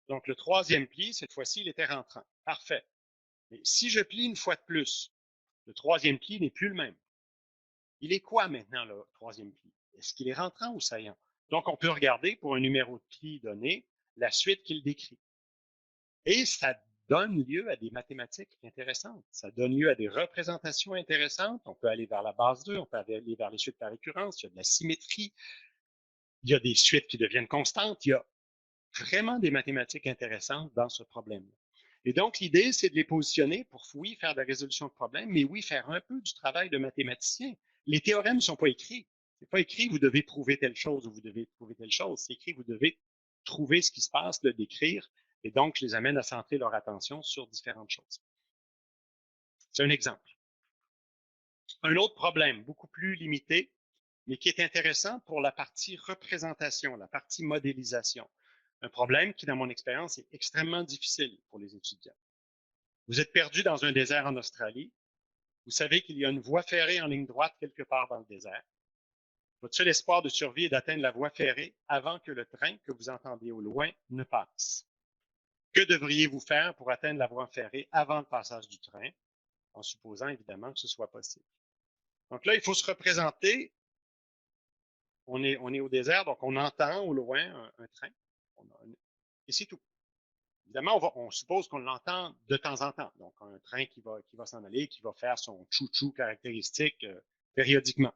Donc, le 3e pli, cette fois-ci, il était rentrant. Parfait. Mais si je plie une fois de plus, le 3e pli n'est plus le même. Il est quoi maintenant, le 3e pli? Est-ce qu'il est rentrant ou saillant? Donc, on peut regarder pour un numéro de pli donné la suite qu'il décrit. Et ça donne lieu à des mathématiques intéressantes. Ça donne lieu à des représentations intéressantes. On peut aller vers la base 2, on peut aller vers les suites par récurrence, il y a de la symétrie, il y a des suites qui deviennent constantes, il y a vraiment des mathématiques intéressantes dans ce problème. Et donc, l'idée, c'est de les positionner pour, oui, faire de la résolution de problèmes, mais oui, faire un peu du travail de mathématicien. Les théorèmes ne sont pas écrits. C'est pas écrit, vous devez prouver telle chose ou vous devez prouver telle chose. C'est écrit, vous devez trouver ce qui se passe, le décrire, et donc, je les amène à centrer leur attention sur différentes choses. C'est un exemple. Un autre problème, beaucoup plus limité, mais qui est intéressant pour la partie représentation, la partie modélisation. Un problème qui, dans mon expérience, est extrêmement difficile pour les étudiants. Vous êtes perdu dans un désert en Australie. Vous savez qu'il y a une voie ferrée en ligne droite quelque part dans le désert. Votre seul espoir de survie est d'atteindre la voie ferrée avant que le train que vous entendez au loin ne passe. Que devriez-vous faire pour atteindre la voie ferrée avant le passage du train, en supposant évidemment que ce soit possible? Donc là, il faut se représenter. On est au désert, donc on entend au loin un train. Et c'est tout. Évidemment, on suppose qu'on l'entend de temps en temps. Donc, un train qui va s'en aller, qui va faire son chou-chou caractéristique périodiquement.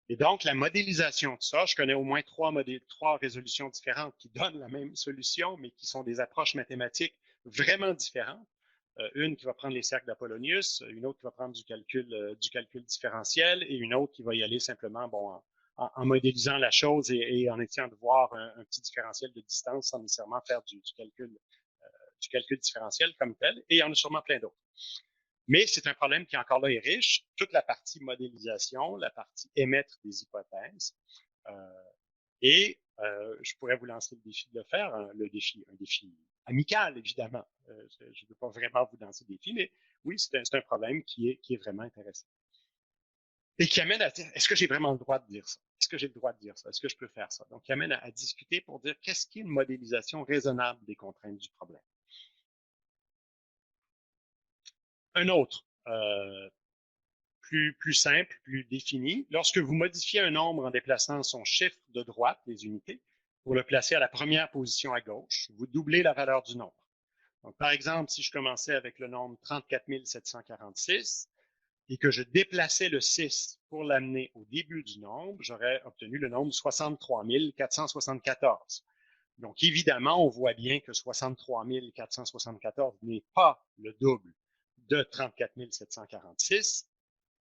Et donc, la modélisation de ça, je connais au moins trois résolutions différentes qui donnent la même solution, mais qui sont des approches mathématiques vraiment différentes. Une qui va prendre les cercles d'Apollonius, une autre qui va prendre du calcul différentiel, et une autre qui va y aller simplement en modélisant la chose et en essayant de voir un petit différentiel de distance sans nécessairement faire du calcul différentiel comme tel. Et il y en a sûrement plein d'autres. Mais c'est un problème qui encore là est riche. Toute la partie modélisation, la partie émettre des hypothèses. Et je pourrais vous lancer le défi de le faire, un défi amical, évidemment. Je ne veux pas vraiment vous lancer le défi, mais oui, c'est un problème qui est vraiment intéressant. Et qui amène à dire, est-ce que j'ai vraiment le droit de dire ça? Est-ce que j'ai le droit de dire ça? Est-ce que je peux faire ça? Donc, qui amène à discuter pour dire qu'est-ce qui est une modélisation raisonnable des contraintes du problème. Un autre, plus simple, plus défini. Lorsque vous modifiez un nombre en déplaçant son chiffre de droite, les unités, pour le placer à la première position à gauche, vous doublez la valeur du nombre. Donc, par exemple, si je commençais avec le nombre 34 746 et que je déplaçais le 6 pour l'amener au début du nombre, j'aurais obtenu le nombre 63 474. Donc, évidemment, on voit bien que 63 474 n'est pas le double de 34 746.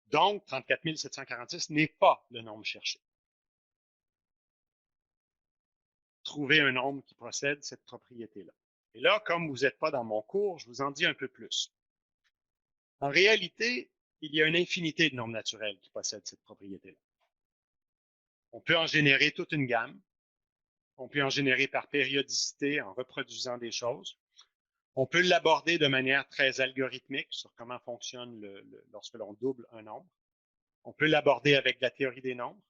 Donc, 34 746 n'est pas le nombre cherché. Trouvez un nombre qui possède cette propriété-là. Et là, comme vous n'êtes pas dans mon cours, je vous en dis un peu plus. En réalité, il y a une infinité de nombres naturels qui possèdent cette propriété-là. On peut en générer toute une gamme. On peut en générer par périodicité en reproduisant des choses. On peut l'aborder de manière très algorithmique sur comment fonctionne lorsque l'on double un nombre. On peut l'aborder avec la théorie des nombres.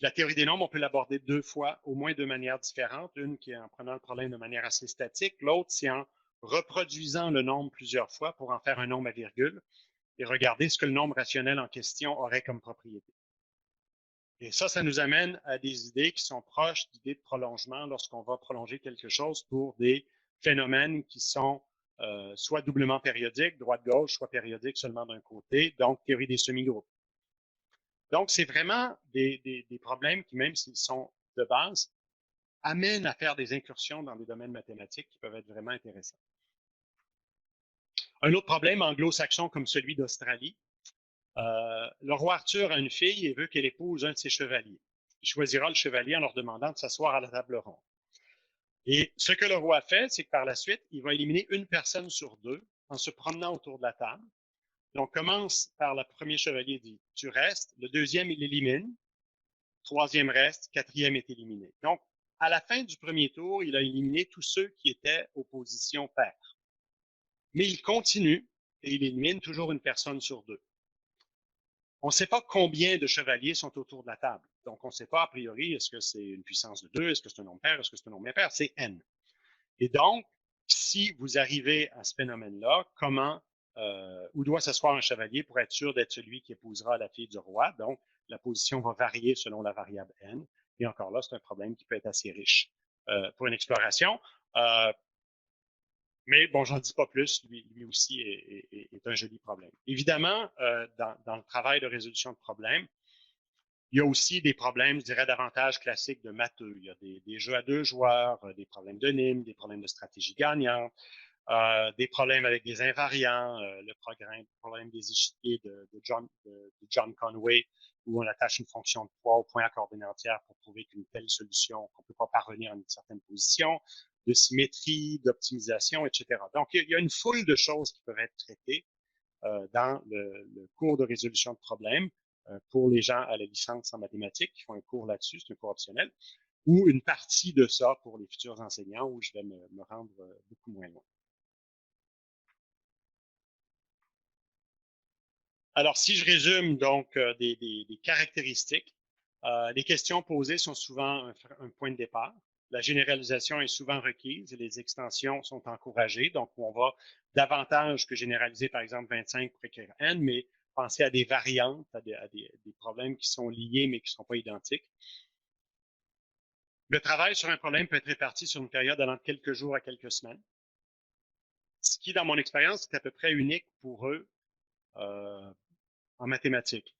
La théorie des nombres, on peut l'aborder deux fois, au moins de manière différente. Une qui est en prenant le problème de manière assez statique. L'autre, c'est en reproduisant le nombre plusieurs fois pour en faire un nombre à virgule et regarder ce que le nombre rationnel en question aurait comme propriété. Et ça nous amène à des idées qui sont proches d'idées de prolongement lorsqu'on va prolonger quelque chose pour des phénomènes qui sont soit doublement périodiques, droite-gauche, soit périodiques seulement d'un côté, donc théorie des semi-groupes. Donc, c'est vraiment des problèmes qui, même s'ils sont de base, amènent à faire des incursions dans des domaines mathématiques qui peuvent être vraiment intéressants. Un autre problème anglo-saxon comme celui d'Australie, le roi Arthur a une fille et veut qu'elle épouse un de ses chevaliers. Il choisira le chevalier en leur demandant de s'asseoir à la table ronde. Et ce que le roi fait, c'est que par la suite, il va éliminer une personne sur deux en se promenant autour de la table. Donc, commence par le premier chevalier, dit « tu restes », le deuxième, il élimine, troisième reste, quatrième est éliminé. Donc, à la fin du premier tour, il a éliminé tous ceux qui étaient opposition pair. Mais il continue et il élimine toujours une personne sur deux. On ne sait pas combien de chevaliers sont autour de la table. Donc, on ne sait pas a priori, est-ce que c'est une puissance de 2, est-ce que c'est un nombre pair, est-ce que c'est un nombre impair, c'est n. Et donc, si vous arrivez à ce phénomène-là, où doit s'asseoir un chevalier pour être sûr d'être celui qui épousera la fille du roi? Donc, la position va varier selon la variable n. Et encore là, c'est un problème qui peut être assez riche pour une exploration. Mais bon, j'en dis pas plus, lui aussi est un joli problème. Évidemment, dans le travail de résolution de problèmes, Il y a aussi des problèmes, je dirais, davantage classiques de matheux. Il y a des jeux à 2 joueurs, des problèmes de NIM, des problèmes de stratégie gagnante, des problèmes avec des invariants, le problème des échiquiers de John Conway, où on attache une fonction de poids au point à coordonnées entières pour prouver qu'une telle solution, qu'on ne peut pas parvenir à une certaine position, de symétrie, d'optimisation, etc. Donc, il y a une foule de choses qui peuvent être traitées dans le cours de résolution de problèmes pour les gens à la licence en mathématiques qui font un cours là-dessus, c'est un cours optionnel, ou une partie de ça pour les futurs enseignants où je vais me rendre beaucoup moins loin. Alors, si je résume donc des caractéristiques, les questions posées sont souvent un point de départ. La généralisation est souvent requise et les extensions sont encouragées. Donc, on va davantage que généraliser, par exemple, 25 pour écrire n, mais penser à des variantes, à des problèmes qui sont liés mais qui ne sont pas identiques. Le travail sur un problème peut être réparti sur une période allant de quelques jours à quelques semaines, ce qui, dans mon expérience, est à peu près unique pour eux en mathématiques.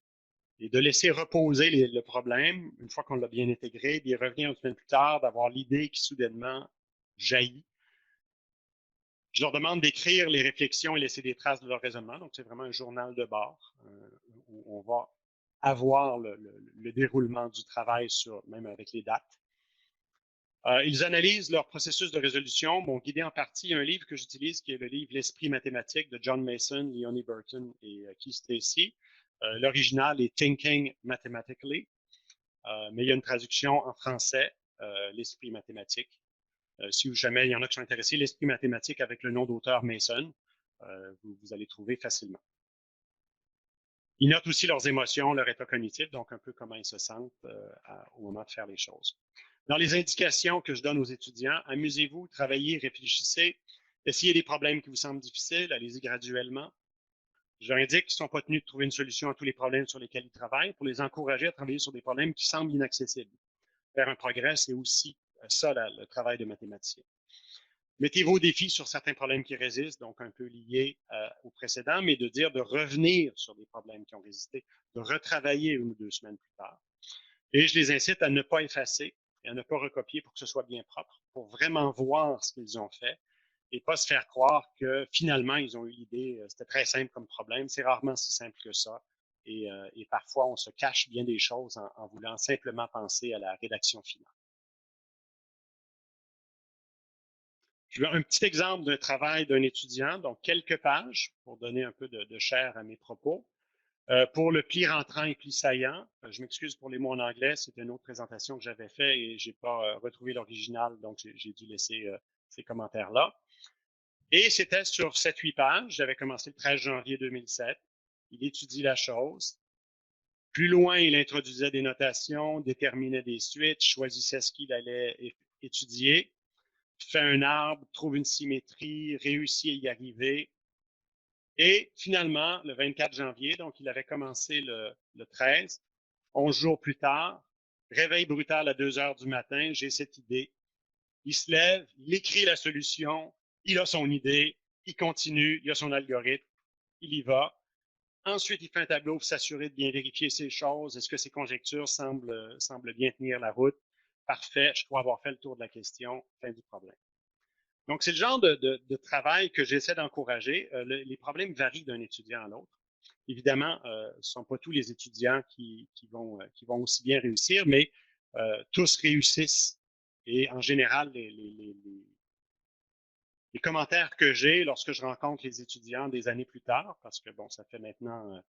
Et de laisser reposer le problème, une fois qu'on l'a bien intégré, d'y revenir une semaine plus tard, d'avoir l'idée qui soudainement jaillit. Je leur demande d'écrire les réflexions et laisser des traces de leur raisonnement. Donc, c'est vraiment un journal de bord où on va avoir le déroulement du travail, même avec les dates. Ils analysent leur processus de résolution, m'ont guidé en partie un livre que j'utilise qui est le livre L'esprit mathématique de John Mason, Leonie Burton et Keith Stacy. L'original est Thinking Mathematically, mais il y a une traduction en français, L'esprit mathématique. Si jamais il y en a qui sont intéressés, L'esprit mathématique avec le nom d'auteur Mason, vous allez trouver facilement. Ils notent aussi leurs émotions, leur état cognitif, donc un peu comment ils se sentent au moment de faire les choses. Dans les indications que je donne aux étudiants, amusez-vous, travaillez, réfléchissez, essayez des problèmes qui vous semblent difficiles, allez-y graduellement. Je leur indique qu'ils ne sont pas tenus de trouver une solution à tous les problèmes sur lesquels ils travaillent pour les encourager à travailler sur des problèmes qui semblent inaccessibles. Faire un progrès, c'est aussi ça le travail de mathématicien. Mettez-vous au défi sur certains problèmes qui résistent, donc un peu liés au précédent, mais de revenir sur des problèmes qui ont résisté, de retravailler 1 ou 2 semaines plus tard. Et je les incite à ne pas effacer et à ne pas recopier pour que ce soit bien propre, pour vraiment voir ce qu'ils ont fait et pas se faire croire que finalement, ils ont eu l'idée, c'était très simple comme problème. C'est rarement si simple que ça. Et parfois, on se cache bien des choses en voulant simplement penser à la rédaction finale. Je veux un petit exemple d'un travail d'un étudiant, donc quelques pages pour donner un peu de chair à mes propos. Pour le pli rentrant et pli saillant, je m'excuse pour les mots en anglais, c'est une autre présentation que j'avais fait et j'ai pas retrouvé l'original, donc j'ai dû laisser ces commentaires-là. Et c'était sur 7-8 pages, j'avais commencé le 13 janvier 2007. Il étudie la chose. Plus loin, il introduisait des notations, déterminait des suites, choisissait ce qu'il allait étudier, fait un arbre, trouve une symétrie, réussit à y arriver. Et finalement, le 24 janvier, donc il avait commencé le 13, 11 jours plus tard, réveil brutal à 2 heures du matin, j'ai cette idée. Il se lève, il écrit la solution, il a son idée, il continue, il a son algorithme, il y va. Ensuite, il fait un tableau pour s'assurer de bien vérifier ses choses. Est-ce que ses conjectures semblent bien tenir la route? Parfait, je crois avoir fait le tour de la question, fin du problème. Donc, c'est le genre de travail que j'essaie d'encourager. Les problèmes varient d'un étudiant à l'autre. Évidemment, ce ne sont pas tous les étudiants qui vont aussi bien réussir, mais tous réussissent. Et en général, les commentaires que j'ai lorsque je rencontre les étudiants des années plus tard, parce que bon, ça fait maintenant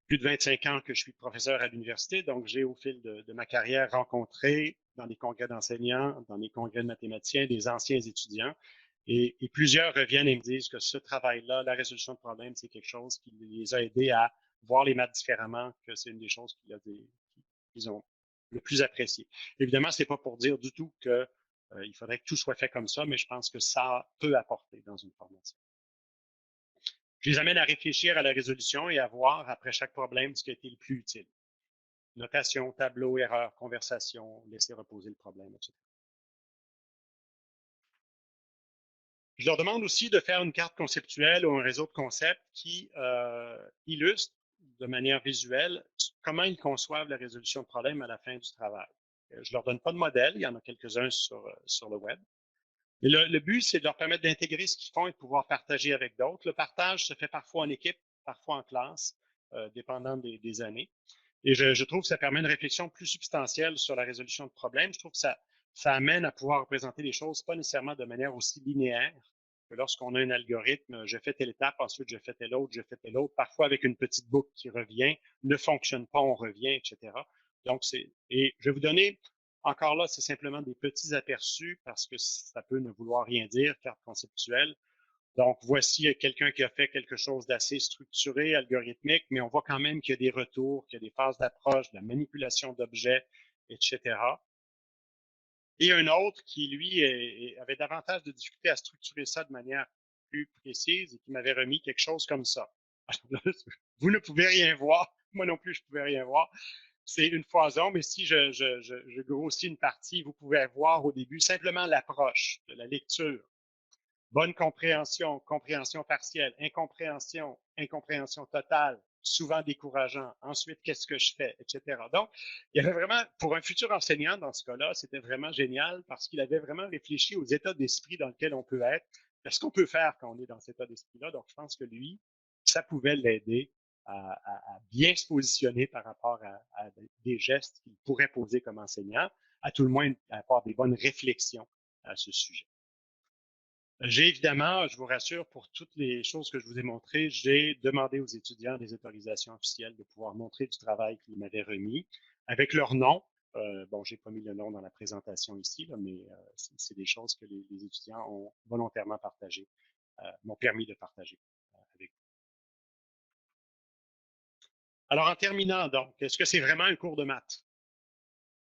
plus de 25 ans que je suis professeur à l'université, donc j'ai au fil de ma carrière rencontré dans les congrès d'enseignants, dans les congrès de mathématiciens, des anciens étudiants, et plusieurs reviennent et me disent que ce travail-là, la résolution de problèmes, c'est quelque chose qui les a aidés à voir les maths différemment, que c'est une des choses qu'ils ont le plus apprécié. Évidemment, c'est pas pour dire du tout que il faudrait que tout soit fait comme ça, mais je pense que ça peut apporter dans une formation. Je les amène à réfléchir à la résolution et à voir après chaque problème ce qui a été le plus utile. Notation, tableau, erreur, conversation, laisser reposer le problème, etc. Je leur demande aussi de faire une carte conceptuelle ou un réseau de concepts qui illustre de manière visuelle comment ils conçoivent la résolution de problèmes à la fin du travail. Je leur donne pas de modèle, il y en a quelques-uns sur le web. Mais le but, c'est de leur permettre d'intégrer ce qu'ils font et de pouvoir partager avec d'autres. Le partage se fait parfois en équipe, parfois en classe, dépendant des années. Et je trouve que ça permet une réflexion plus substantielle sur la résolution de problèmes. Je trouve que ça amène à pouvoir représenter les choses pas nécessairement de manière aussi linéaire que lorsqu'on a un algorithme, je fais telle étape, ensuite je fais telle autre, je fais telle autre, parfois avec une petite boucle qui revient, ne fonctionne pas, on revient, etc. Donc, et je vais vous donner, encore là, c'est simplement des petits aperçus parce que ça peut ne vouloir rien dire, carte conceptuelle. Donc, voici quelqu'un qui a fait quelque chose d'assez structuré, algorithmique, mais on voit quand même qu'il y a des retours, qu'il y a des phases d'approche, de la manipulation d'objets, etc. Et un autre qui, lui, avait davantage de difficultés à structurer ça de manière plus précise et qui m'avait remis quelque chose comme ça. Vous ne pouvez rien voir, moi non plus, je ne pouvais rien voir. C'est une foison, mais si je grossis une partie, vous pouvez voir au début simplement l'approche de la lecture. Bonne compréhension, compréhension partielle, incompréhension, incompréhension totale, souvent décourageant. Ensuite, qu'est-ce que je fais, etc. Donc, il y avait vraiment, pour un futur enseignant dans ce cas-là, c'était vraiment génial parce qu'il avait vraiment réfléchi aux états d'esprit dans lesquels on peut être, qu'est-ce qu'on peut faire quand on est dans cet état d'esprit-là. Donc, je pense que lui, ça pouvait l'aider à bien se positionner par rapport à des gestes qu'il pourrait poser comme enseignant, à tout le moins à avoir des bonnes réflexions à ce sujet. J'ai évidemment, je vous rassure, pour toutes les choses que je vous ai montrées, j'ai demandé aux étudiants des autorisations officielles de pouvoir montrer du travail qu'ils m'avaient remis avec leur nom. Bon, j'ai pas mis le nom dans la présentation ici, là, mais c'est des choses que les étudiants ont volontairement partagées, m'ont permis de partager avec vous. Alors, en terminant, donc, est-ce que c'est vraiment un cours de maths?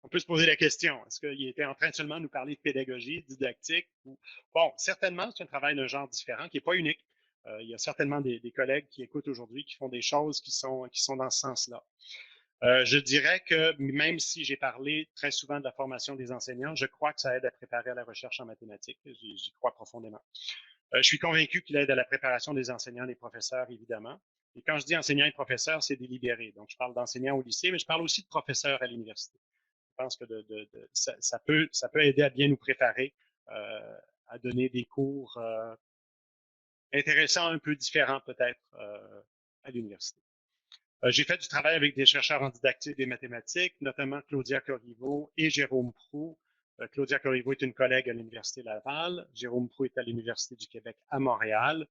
On peut se poser la question, est-ce qu'il était en train de seulement nous parler de pédagogie, didactique? Ou... Bon, certainement, c'est un travail d'un genre différent qui n'est pas unique. Il y a certainement des collègues qui écoutent aujourd'hui qui font des choses qui sont dans ce sens-là. Je dirais que même si j'ai parlé très souvent de la formation des enseignants, je crois que ça aide à préparer à la recherche en mathématiques. J'y crois profondément. Je suis convaincu qu'il aide à la préparation des enseignants, des professeurs, évidemment. Et quand je dis enseignants et professeurs, c'est délibéré. Donc, je parle d'enseignants au lycée, mais je parle aussi de professeurs à l'université. Je pense que ça peut aider à bien nous préparer à donner des cours intéressants, un peu différents peut-être à l'université. J'ai fait du travail avec des chercheurs en didactique des mathématiques, notamment Claudia Corriveau et Jérôme Proulx. Claudia Corriveau est une collègue à l'Université Laval. Jérôme Proulx est à l'Université du Québec à Montréal.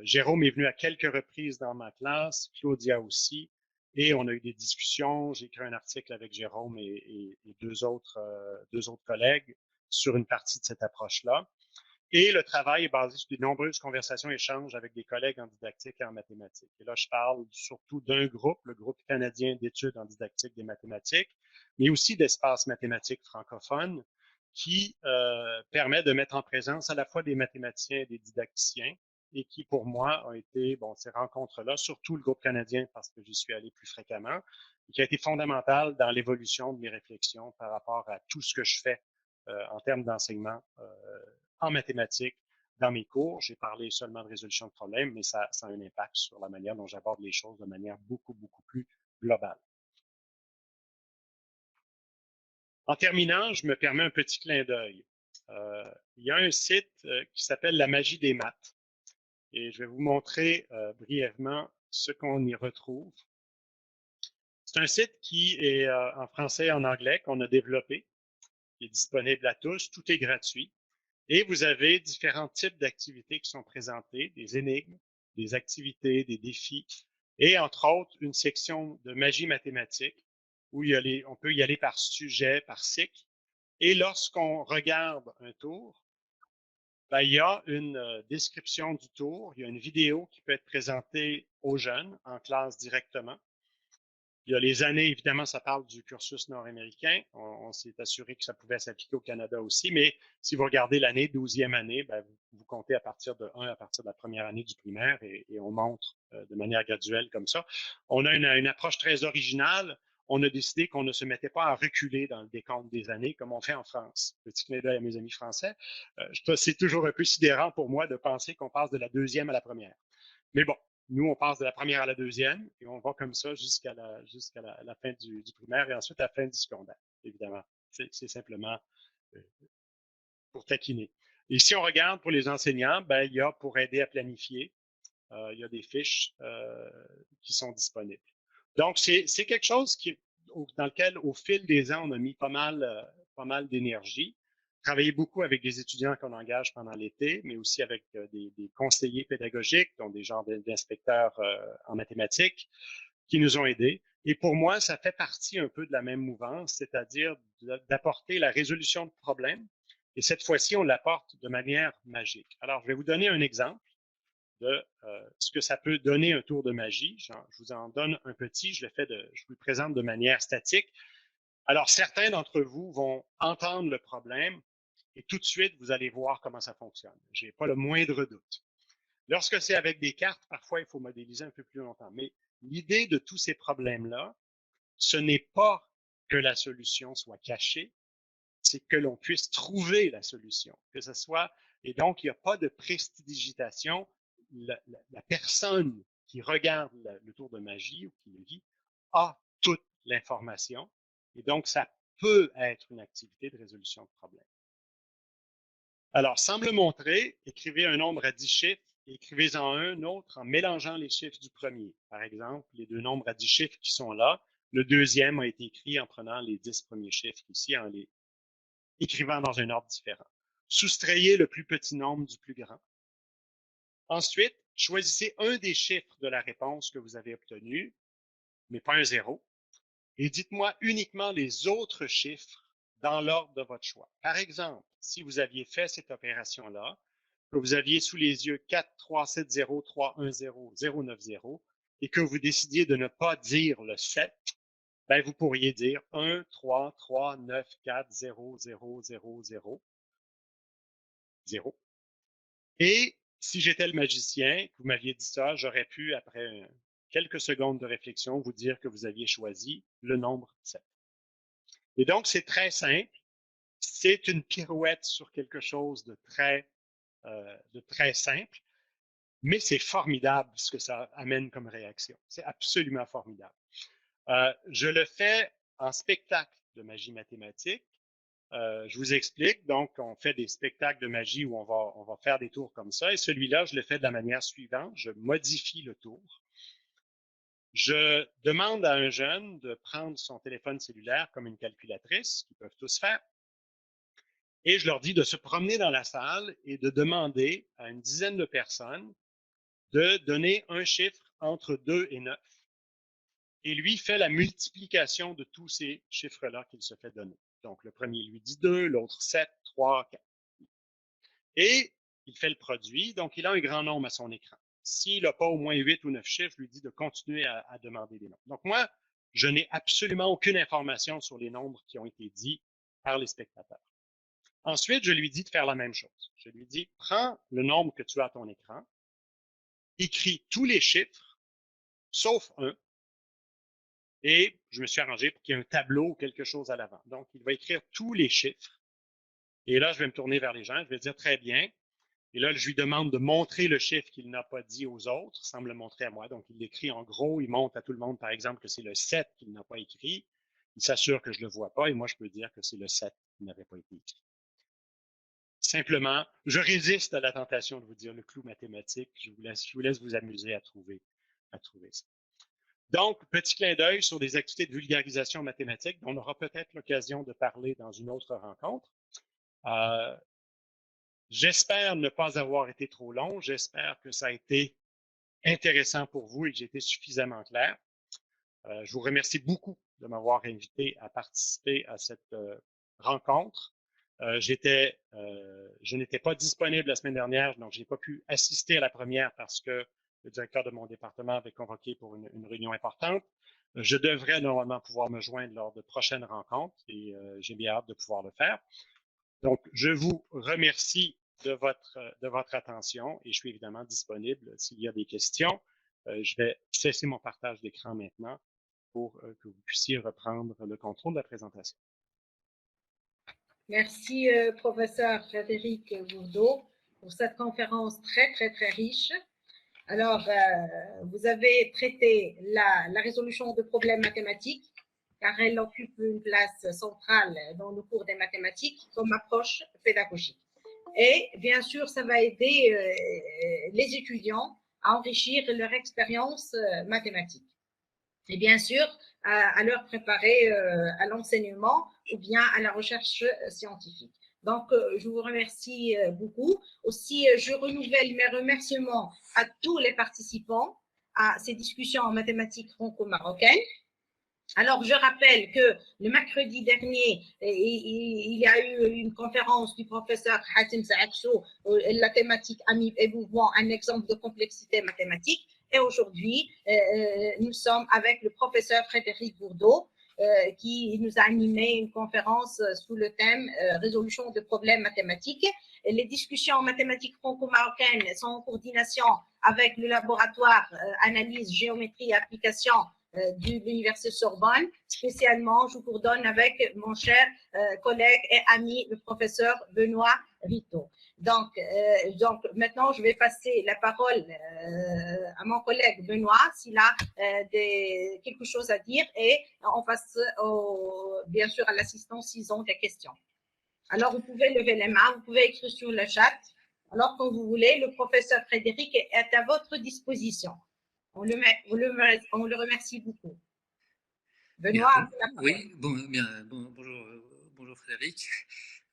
Jérôme est venu à quelques reprises dans ma classe, Claudia aussi, et on a eu des discussions. J'ai écrit un article avec Jérôme et deux autres collègues sur une partie de cette approche-là. Et le travail est basé sur de nombreuses conversations et échanges avec des collègues en didactique et en mathématiques. Et là, je parle surtout d'un groupe, le groupe canadien d'études en didactique des mathématiques, mais aussi d'espace mathématiques francophones, qui permet de mettre en présence à la fois des mathématiciens et des didacticiens, et qui, pour moi, ont été, bon, ces rencontres-là, surtout le groupe canadien, parce que j'y suis allé plus fréquemment, et qui a été fondamental dans l'évolution de mes réflexions par rapport à tout ce que je fais en termes d'enseignement en mathématiques dans mes cours. J'ai parlé seulement de résolution de problèmes, mais ça a un impact sur la manière dont j'aborde les choses de manière beaucoup, beaucoup plus globale. En terminant, je me permets un petit clin d'œil. Il y a un site qui s'appelle La magie des maths. Et je vais vous montrer brièvement ce qu'on y retrouve. C'est un site qui est en français et en anglais qu'on a développé, qui est disponible à tous, tout est gratuit. Et vous avez différents types d'activités qui sont présentées, des énigmes, des activités, des défis, et entre autres, une section de magie mathématique où on peut y aller par sujet, par cycle. Et lorsqu'on regarde un tour, ben, il y a une description du tour, il y a une vidéo qui peut être présentée aux jeunes en classe directement. Il y a les années, évidemment, ça parle du cursus nord-américain. On s'est assuré que ça pouvait s'appliquer au Canada aussi, mais si vous regardez l'année, 12e année, ben, vous comptez à partir de 1, à partir de la première année du primaire, et on montre de manière graduelle comme ça. On a une approche très originale. On a décidé qu'on ne se mettait pas à reculer dans le décompte des années comme on fait en France. Petit clin d'œil à mes amis français. C'est toujours un peu sidérant pour moi de penser qu'on passe de la deuxième à la première. Mais bon, Nous, on passe de la première à la deuxième et on va comme ça jusqu'à la fin du primaire et ensuite à la fin du secondaire, évidemment. C'est simplement pour taquiner. Et si on regarde pour les enseignants, ben, il y a pour aider à planifier, il y a des fiches qui sont disponibles. Donc, c'est quelque chose dans lequel, au fil des ans, on a mis pas mal d'énergie. Travailler beaucoup avec des étudiants qu'on engage pendant l'été, mais aussi avec des conseillers pédagogiques, donc des genres d'inspecteurs en mathématiques, qui nous ont aidés. Et pour moi, ça fait partie un peu de la même mouvance, c'est-à-dire d'apporter la résolution de problèmes. Et cette fois-ci, on l'apporte de manière magique. Alors, je vais vous donner un exemple de ce que ça peut donner un tour de magie. Je vous en donne un petit, je vous le présente de manière statique. Alors, certains d'entre vous vont entendre le problème et tout de suite, vous allez voir comment ça fonctionne. Je n'ai pas le moindre doute. Lorsque c'est avec des cartes, parfois, il faut modéliser un peu plus longtemps. Mais l'idée de tous ces problèmes-là, ce n'est pas que la solution soit cachée, c'est que l'on puisse trouver la solution, que ce soit, et donc il n'y a pas de prestidigitation. La personne qui regarde le tour de magie ou qui le vit a toute l'information, et donc ça peut être une activité de résolution de problème. Alors, sans me le montrer, écrivez un nombre à 10 chiffres et écrivez-en un autre en mélangeant les chiffres du premier. Par exemple, les deux nombres à 10 chiffres qui sont là, le deuxième a été écrit en prenant les 10 premiers chiffres ici, en les écrivant dans un ordre différent. Soustrayez le plus petit nombre du plus grand. Ensuite, choisissez un des chiffres de la réponse que vous avez obtenu, mais pas un zéro, et dites-moi uniquement les autres chiffres dans l'ordre de votre choix. Par exemple, si vous aviez fait cette opération-là, que vous aviez sous les yeux 4, 3, 7, 0, 3, 1, 0, 0, 9, 0, et que vous décidiez de ne pas dire le 7, ben vous pourriez dire 1, 3, 3, 9, 4, 0, 0, 0, 0, 0. Et si j'étais le magicien, que vous m'aviez dit ça, j'aurais pu, après quelques secondes de réflexion, vous dire que vous aviez choisi le nombre 7. Et donc, c'est très simple. C'est une pirouette sur quelque chose de très simple, mais c'est formidable ce que ça amène comme réaction. C'est absolument formidable. Je le fais en spectacle de magie mathématique. Je vous explique. Donc, on fait des spectacles de magie où on va faire des tours comme ça. Et celui-là, je le fais de la manière suivante. Je modifie le tour. Je demande à un jeune de prendre son téléphone cellulaire comme une calculatrice, qu'ils peuvent tous faire. Et je leur dis de se promener dans la salle et de demander à une dizaine de personnes de donner un chiffre entre 2 et 9. Et lui fait la multiplication de tous ces chiffres-là qu'il se fait donner. Donc, le premier lui dit 2, l'autre 7, 3, 4. Et il fait le produit, donc il a un grand nombre à son écran. S'il n'a pas au moins 8 ou 9 chiffres, je lui dis de continuer à demander des nombres. Donc, moi, je n'ai absolument aucune information sur les nombres qui ont été dits par les spectateurs. Ensuite, je lui dis de faire la même chose. Je lui dis, prends le nombre que tu as à ton écran, écris tous les chiffres, sauf un, et je me suis arrangé pour qu'il y ait un tableau ou quelque chose à l'avant. Donc, il va écrire tous les chiffres. Et là, je vais me tourner vers les gens, je vais dire très bien. Et là, je lui demande de montrer le chiffre qu'il n'a pas dit aux autres, sans me le montrer à moi. Donc, il l'écrit en gros, il montre à tout le monde, par exemple, que c'est le 7 qu'il n'a pas écrit. Il s'assure que je ne le vois pas, et moi, je peux dire que c'est le 7 qui n'avait pas été écrit. Simplement, je résiste à la tentation de vous dire le clou mathématique. Je vous laisse vous amuser à trouver ça. Donc, petit clin d'œil sur des activités de vulgarisation mathématique dont on aura peut-être l'occasion de parler dans une autre rencontre. J'espère ne pas avoir été trop long. J'espère que ça a été intéressant pour vous et que j'ai été suffisamment clair. Je vous remercie beaucoup de m'avoir invité à participer à cette rencontre. Je n'étais pas disponible la semaine dernière, donc je n'ai pas pu assister à la première parce que le directeur de mon département avait convoqué pour une réunion importante. Je devrais normalement pouvoir me joindre lors de prochaines rencontres et j'ai bien hâte de pouvoir le faire. Donc, je vous remercie de votre attention et je suis évidemment disponible s'il y a des questions. Je vais cesser mon partage d'écran maintenant pour que vous puissiez reprendre le contrôle de la présentation. Merci, professeur Frédéric Bourdeau, pour cette conférence très, très, très riche. Alors, vous avez traité la résolution de problèmes mathématiques, car elle occupe une place centrale dans le cours des mathématiques comme approche pédagogique. Et bien sûr, ça va aider les étudiants à enrichir leur expérience mathématique. Et bien sûr, à leur préparer à l'enseignement ou bien à la recherche scientifique. Donc, je vous remercie beaucoup. Aussi, je renouvelle mes remerciements à tous les participants à ces discussions en mathématiques franco-marocaines. Alors, je rappelle que le mercredi dernier, il y a eu une conférence du professeur Hatim Saakso, la thématique Ami et mouvement, un exemple de complexité mathématique. Et aujourd'hui, nous sommes avec le professeur Frédéric Bourdeau, qui nous a animé une conférence sous le thème résolution de problèmes mathématiques. Et les discussions en mathématiques franco-marocaines sont en coordination avec le laboratoire analyse, géométrie et application de l'Université Sorbonne. Spécialement, je vous coordonne avec mon cher collègue et ami, le professeur Benoît Rito. Donc, maintenant, je vais passer la parole à mon collègue Benoît, s'il a quelque chose à dire, et on passe bien sûr à l'assistance s'ils ont des questions. Alors, vous pouvez lever les mains, vous pouvez écrire sur le chat. Alors, quand vous voulez, le professeur Frédéric est à votre disposition. On le remercie beaucoup. Benoît, oui, bonjour Frédéric.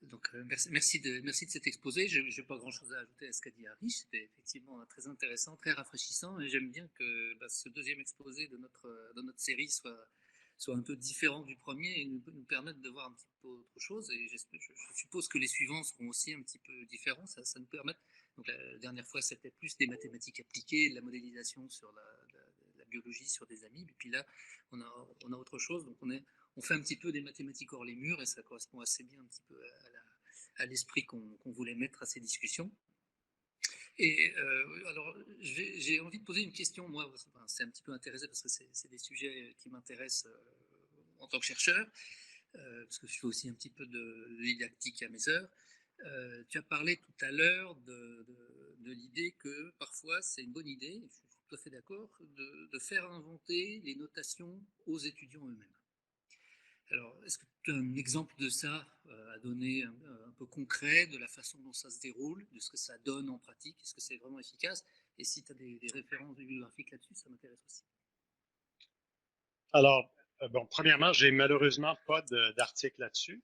Donc, merci de cet exposé. Je n'ai pas grand-chose à ajouter à ce qu'a dit Harry. C'était effectivement très intéressant, très rafraîchissant. Et j'aime bien que ce deuxième exposé de notre série soit un peu différent du premier et nous permette de voir un petit peu autre chose. Et je suppose que les suivants seront aussi un petit peu différents. Ça nous permet. Donc, la dernière fois, c'était plus des mathématiques appliquées, de la modélisation sur la biologie, sur des amibes. Et puis là, on a autre chose. Donc, on fait un petit peu des mathématiques hors les murs et ça correspond assez bien un petit peu à l'esprit qu'on voulait mettre à ces discussions. Et alors, j'ai envie de poser une question. Moi, c'est un petit peu intéressé parce que c'est des sujets qui m'intéressent en tant que chercheur, parce que je fais aussi un petit peu de didactique à mes heures. Tu as parlé tout à l'heure de l'idée que parfois c'est une bonne idée, je suis tout à fait d'accord, de faire inventer les notations aux étudiants eux-mêmes. Alors, est-ce que tu as un exemple de ça à donner un peu concret, de la façon dont ça se déroule, de ce que ça donne en pratique, est-ce que c'est vraiment efficace? Et si tu as des références bibliographiques là-dessus, ça m'intéresse aussi. Alors, bon, premièrement, j'ai malheureusement pas d'article là-dessus.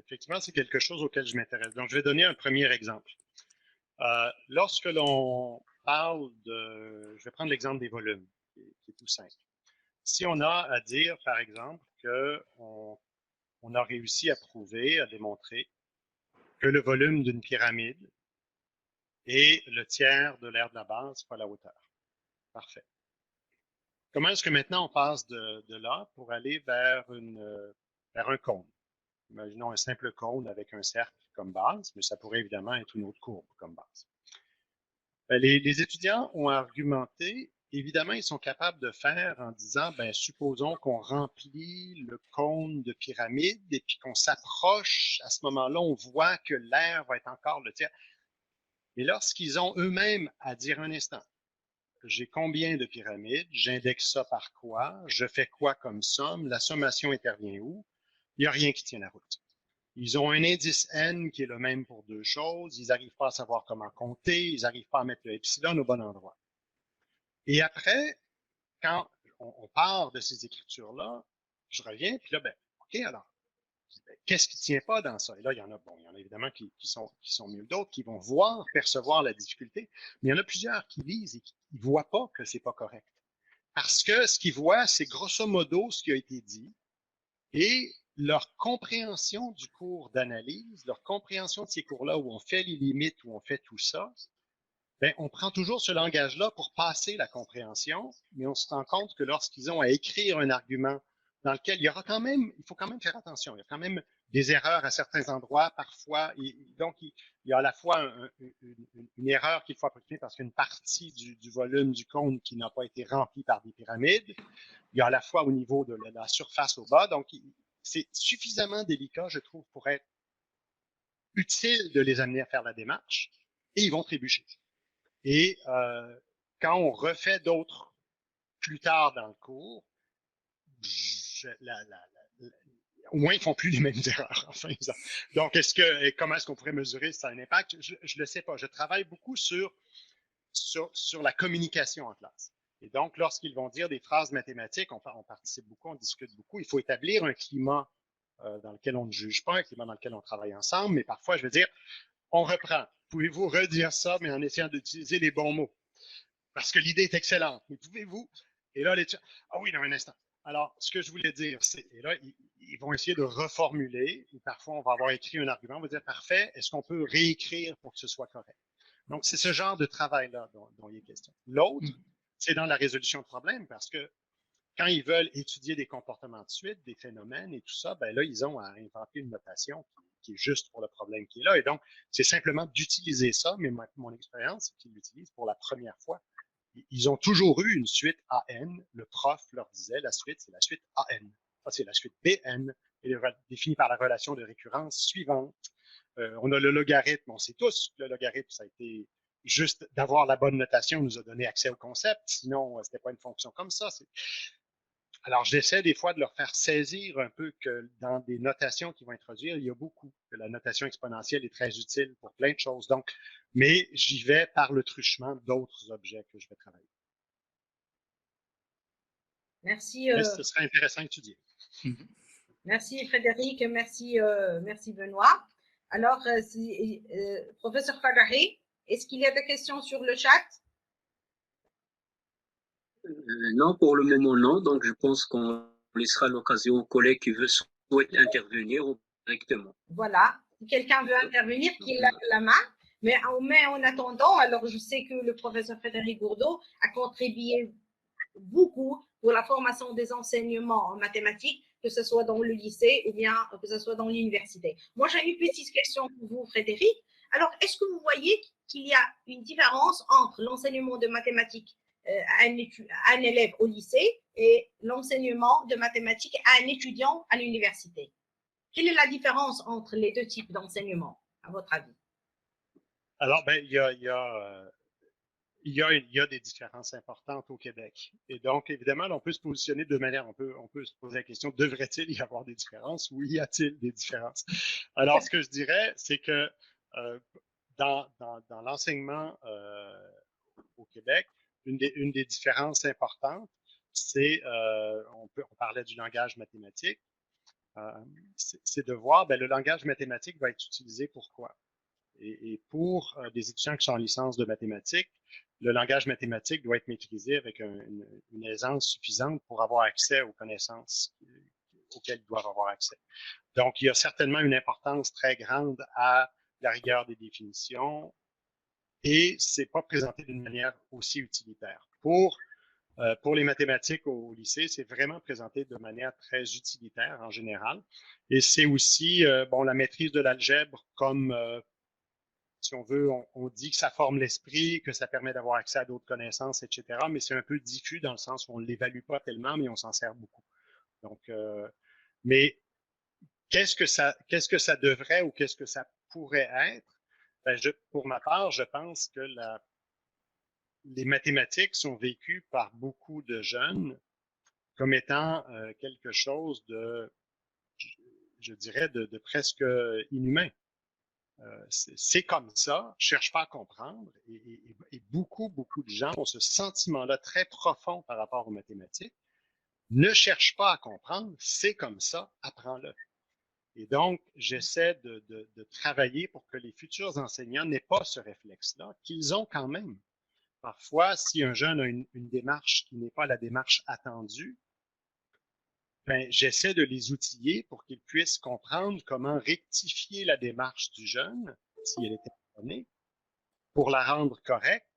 Effectivement, c'est quelque chose auquel je m'intéresse. Donc, je vais donner un premier exemple. Lorsque l'on parle je vais prendre l'exemple des volumes, qui est tout simple. Si on a à dire, par exemple, qu'on a réussi à prouver, à démontrer que le volume d'une pyramide est le tiers de l'aire de la base fois la hauteur. Parfait. Comment est-ce que maintenant on passe de là pour aller vers un cône? Imaginons un simple cône avec un cercle comme base, mais ça pourrait évidemment être une autre courbe comme base. Les étudiants ont argumenté, évidemment, ils sont capables de faire en disant, supposons qu'on remplit le cône de pyramide et puis qu'on s'approche, à ce moment-là, on voit que l'air va être encore le tiers. Mais lorsqu'ils ont eux-mêmes à dire un instant, j'ai combien de pyramides, j'indexe ça par quoi, je fais quoi comme somme, la sommation intervient où, il n'y a rien qui tient la route. Ils ont un indice n qui est le même pour deux choses, ils n'arrivent pas à savoir comment compter, ils n'arrivent pas à mettre le epsilon au bon endroit. Et après, quand on part de ces écritures-là, je reviens, puis là, OK, alors, qu'est-ce qui ne tient pas dans ça? Et là, il y en a évidemment qui sont mieux que d'autres, qui vont voir, percevoir la difficulté, mais il y en a plusieurs qui lisent et qui ne voient pas que ce n'est pas correct. Parce que ce qu'ils voient, c'est grosso modo ce qui a été dit, et leur compréhension du cours d'analyse, leur compréhension de ces cours-là où on fait les limites, où on fait tout ça, on prend toujours ce langage-là pour passer la compréhension, mais on se rend compte que lorsqu'ils ont à écrire un argument dans lequel il faut quand même faire attention, il y a quand même des erreurs à certains endroits, parfois, donc il y a à la fois une erreur qu'il faut approcher parce qu'une partie du volume du cône qui n'a pas été rempli par des pyramides, il y a à la fois au niveau de la surface au bas, donc c'est suffisamment délicat, je trouve, pour être utile de les amener à faire la démarche, et ils vont trébucher. Et quand on refait d'autres plus tard dans le cours, au moins, ils ne font plus les mêmes erreurs. Enfin, donc, comment est-ce qu'on pourrait mesurer ça a un impact? Je ne le sais pas. Je travaille beaucoup sur la communication en classe. Et donc, lorsqu'ils vont dire des phrases mathématiques, on participe beaucoup, on discute beaucoup. Il faut établir un climat dans lequel on ne juge pas, un climat dans lequel on travaille ensemble. Mais parfois, je veux dire, on reprend. Pouvez-vous redire ça, mais en essayant d'utiliser les bons mots? Parce que l'idée est excellente. Mais pouvez-vous? Et là, ah oui, dans un instant. Alors, ce que je voulais dire, c'est, et là, ils vont essayer de reformuler, ou parfois on va avoir écrit un argument, on va dire, parfait, est-ce qu'on peut réécrire pour que ce soit correct? Donc, c'est ce genre de travail-là dont il est question. L'autre, c'est dans la résolution de problèmes, parce que quand ils veulent étudier des comportements de suite, des phénomènes et tout ça, ben là, ils ont à inventer une notation qui est juste pour le problème qui est là. Et donc, c'est simplement d'utiliser ça, mais mon expérience, c'est qu'ils l'utilisent pour la première fois. Ils ont toujours eu une suite AN. Le prof leur disait, la suite, c'est la suite AN. Ça, c'est la suite BN. Elle est définie par la relation de récurrence suivante. On a le logarithme. On sait tous que le logarithme, ça a été juste d'avoir la bonne notation, nous a donné accès au concept. Sinon, c'était pas une fonction comme ça. Alors, j'essaie des fois de leur faire saisir un peu que dans des notations qu'ils vont introduire, il y a beaucoup, que la notation exponentielle est très utile pour plein de choses. Donc, mais j'y vais par le truchement d'autres objets que je vais travailler. Merci. Mais ce serait intéressant à étudier. Merci Frédéric, merci Benoît. Alors, professeur Fagari, est-ce qu'il y a des questions sur le chat? Non, pour le moment, non. Donc, je pense qu'on laissera l'occasion aux collègues qui souhaitent intervenir directement. Voilà. Si quelqu'un veut intervenir, qu'il lève la main. Mais en attendant, alors je sais que le professeur Frédéric Gourdeau a contribué beaucoup pour la formation des enseignements en mathématiques, que ce soit dans le lycée ou bien que ce soit dans l'université. Moi, j'ai une petite question pour vous, Frédéric. Alors, est-ce que vous voyez qu'il y a une différence entre l'enseignement de mathématiques à un élève au lycée et l'enseignement de mathématiques à un étudiant à l'université? Quelle est la différence entre les deux types d'enseignement, à votre avis? Alors, ben, il y a des différences importantes au Québec. Et donc, évidemment, on peut se positionner de manière, on peut se poser la question, devrait-il y avoir des différences ou y a-t-il des différences? Alors, ce que je dirais, c'est que dans l'enseignement au Québec, une des différences importantes, c'est, on parlait du langage mathématique, c'est de voir, ben, le langage mathématique va être utilisé pour quoi? Et pour des étudiants qui sont en licence de mathématiques, le langage mathématique doit être maîtrisé avec une aisance suffisante pour avoir accès aux connaissances auxquelles ils doivent avoir accès. Donc, il y a certainement une importance très grande à la rigueur des définitions et c'est pas présenté d'une manière aussi utilitaire. Pour les mathématiques au lycée, c'est vraiment présenté de manière très utilitaire en général. Et c'est aussi, bon, la maîtrise de l'algèbre comme si on veut, on dit que ça forme l'esprit, que ça permet d'avoir accès à d'autres connaissances, etc. Mais c'est un peu diffus dans le sens où on ne l'évalue pas tellement, mais on s'en sert beaucoup. Donc, mais qu'est-ce que ça devrait ou qu'est-ce que ça pourrait être? Ben, pour ma part, je pense que les mathématiques sont vécues par beaucoup de jeunes comme étant quelque chose de, je dirais, de presque inhumain. C'est comme ça, cherche pas à comprendre, et beaucoup de gens ont ce sentiment-là très profond par rapport aux mathématiques. Ne cherche pas à comprendre, c'est comme ça, apprends-le. Et donc, j'essaie de travailler pour que les futurs enseignants n'aient pas ce réflexe-là, qu'ils ont quand même. Parfois, si un jeune a une démarche qui n'est pas la démarche attendue, ben, j'essaie de les outiller pour qu'ils puissent comprendre comment rectifier la démarche du jeune, si elle était erronée, pour la rendre correcte,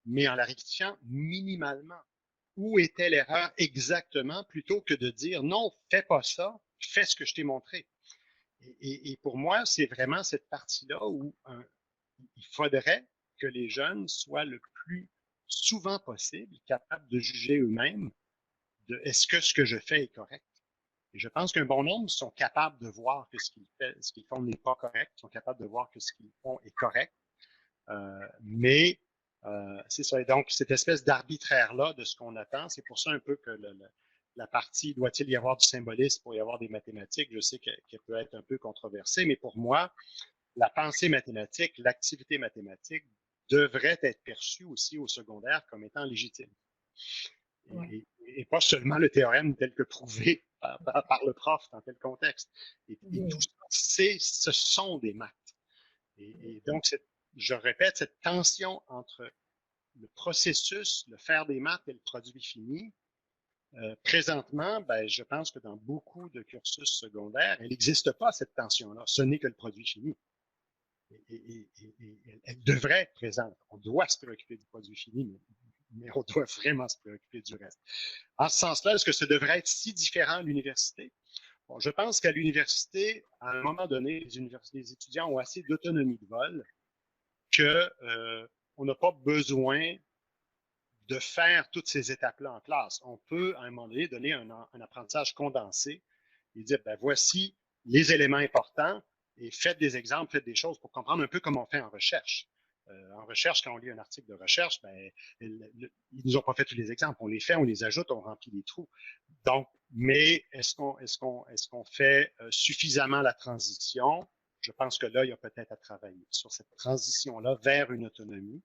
mais en la rectifiant minimalement. Où était l'erreur exactement, plutôt que de dire non, fais pas ça, fais ce que je t'ai montré. Et pour moi, c'est vraiment cette partie-là où il faudrait que les jeunes soient le plus souvent possible capables de juger eux-mêmes de est-ce que ce que je fais est correct. Et je pense qu'un bon nombre sont capables de voir que ce qu'ils font n'est pas correct, sont capables de voir que ce qu'ils font est correct, mais C'est ça. Et donc, cette espèce d'arbitraire-là de ce qu'on attend, c'est pour ça un peu que la partie doit-il y avoir du symbolisme pour y avoir des mathématiques, je sais qu'elle peut être un peu controversée, mais pour moi, la pensée mathématique, l'activité mathématique devrait être perçue aussi au secondaire comme étant légitime. Et pas seulement le théorème tel que prouvé par le prof dans tel contexte. Et tout ça, ce sont des maths. Et donc, je répète, cette tension entre le processus, le faire des maths et le produit fini, présentement, ben, je pense que dans beaucoup de cursus secondaires, elle n'existe pas, cette tension-là. Ce n'est que le produit fini. Et elle devrait être présente. On doit se préoccuper du produit fini, mais on doit vraiment se préoccuper du reste. En ce sens-là, est-ce que ça devrait être si différent à l'université? Bon, je pense qu'à l'université, à un moment donné, les étudiants ont assez d'autonomie de vol que on n'a pas besoin de faire toutes ces étapes-là en classe. On peut, à un moment donné, donner un apprentissage condensé et dire, ben, voici les éléments importants et faites des exemples, faites des choses pour comprendre un peu comme on fait en recherche. En recherche, quand on lit un article de recherche, ben, ils nous ont pas fait tous les exemples. On les fait, on les ajoute, on remplit les trous. Donc, mais est-ce qu'on fait suffisamment la transition? Je pense que là, il y a peut-être à travailler sur cette transition-là vers une autonomie,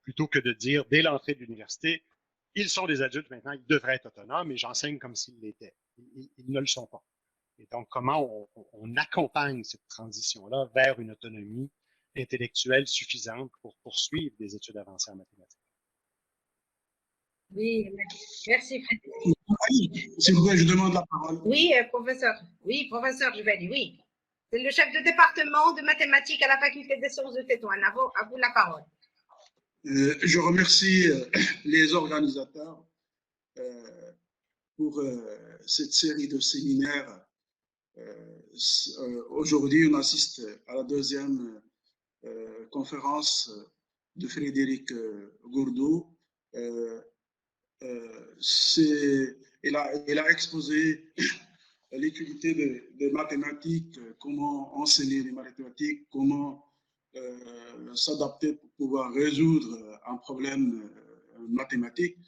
plutôt que de dire dès l'entrée de l'université, ils sont des adultes maintenant, ils devraient être autonomes et j'enseigne comme s'ils l'étaient. Ils ne le sont pas. Et donc, comment on accompagne cette transition-là vers une autonomie intellectuelle suffisante pour poursuivre des études avancées en mathématiques? Oui, merci Frédéric. S'il vous plaît, je demande la parole. Oui, professeur. Oui, professeur, je vais dire oui. C'est le chef de département de mathématiques à la faculté des sciences de Tétouan. À vous la parole. Je remercie les organisateurs pour cette série de séminaires. Aujourd'hui, on assiste à la deuxième conférence de Frédéric Gourdeau. Il a exposé l'utilité des mathématiques, comment enseigner les mathématiques, comment s'adapter pour pouvoir résoudre un problème mathématique.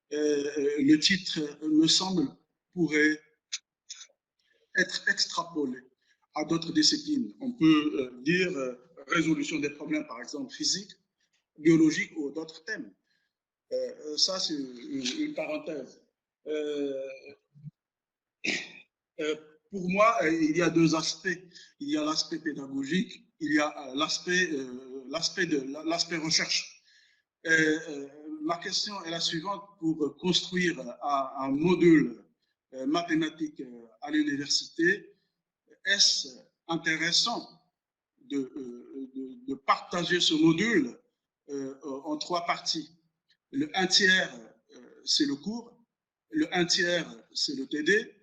Le titre, me semble, pourrait être extrapolé à d'autres disciplines. On peut dire résolution des problèmes, par exemple, physiques, biologiques ou d'autres thèmes. Ça, c'est une parenthèse. Pour moi, il y a deux aspects. Il y a l'aspect pédagogique, il y a l'aspect recherche. Ma question est la suivante: pour construire un module mathématique à l'université, est-ce intéressant de partager ce module en trois parties? Le 1/3, c'est le cours, le 1/3, c'est le TD,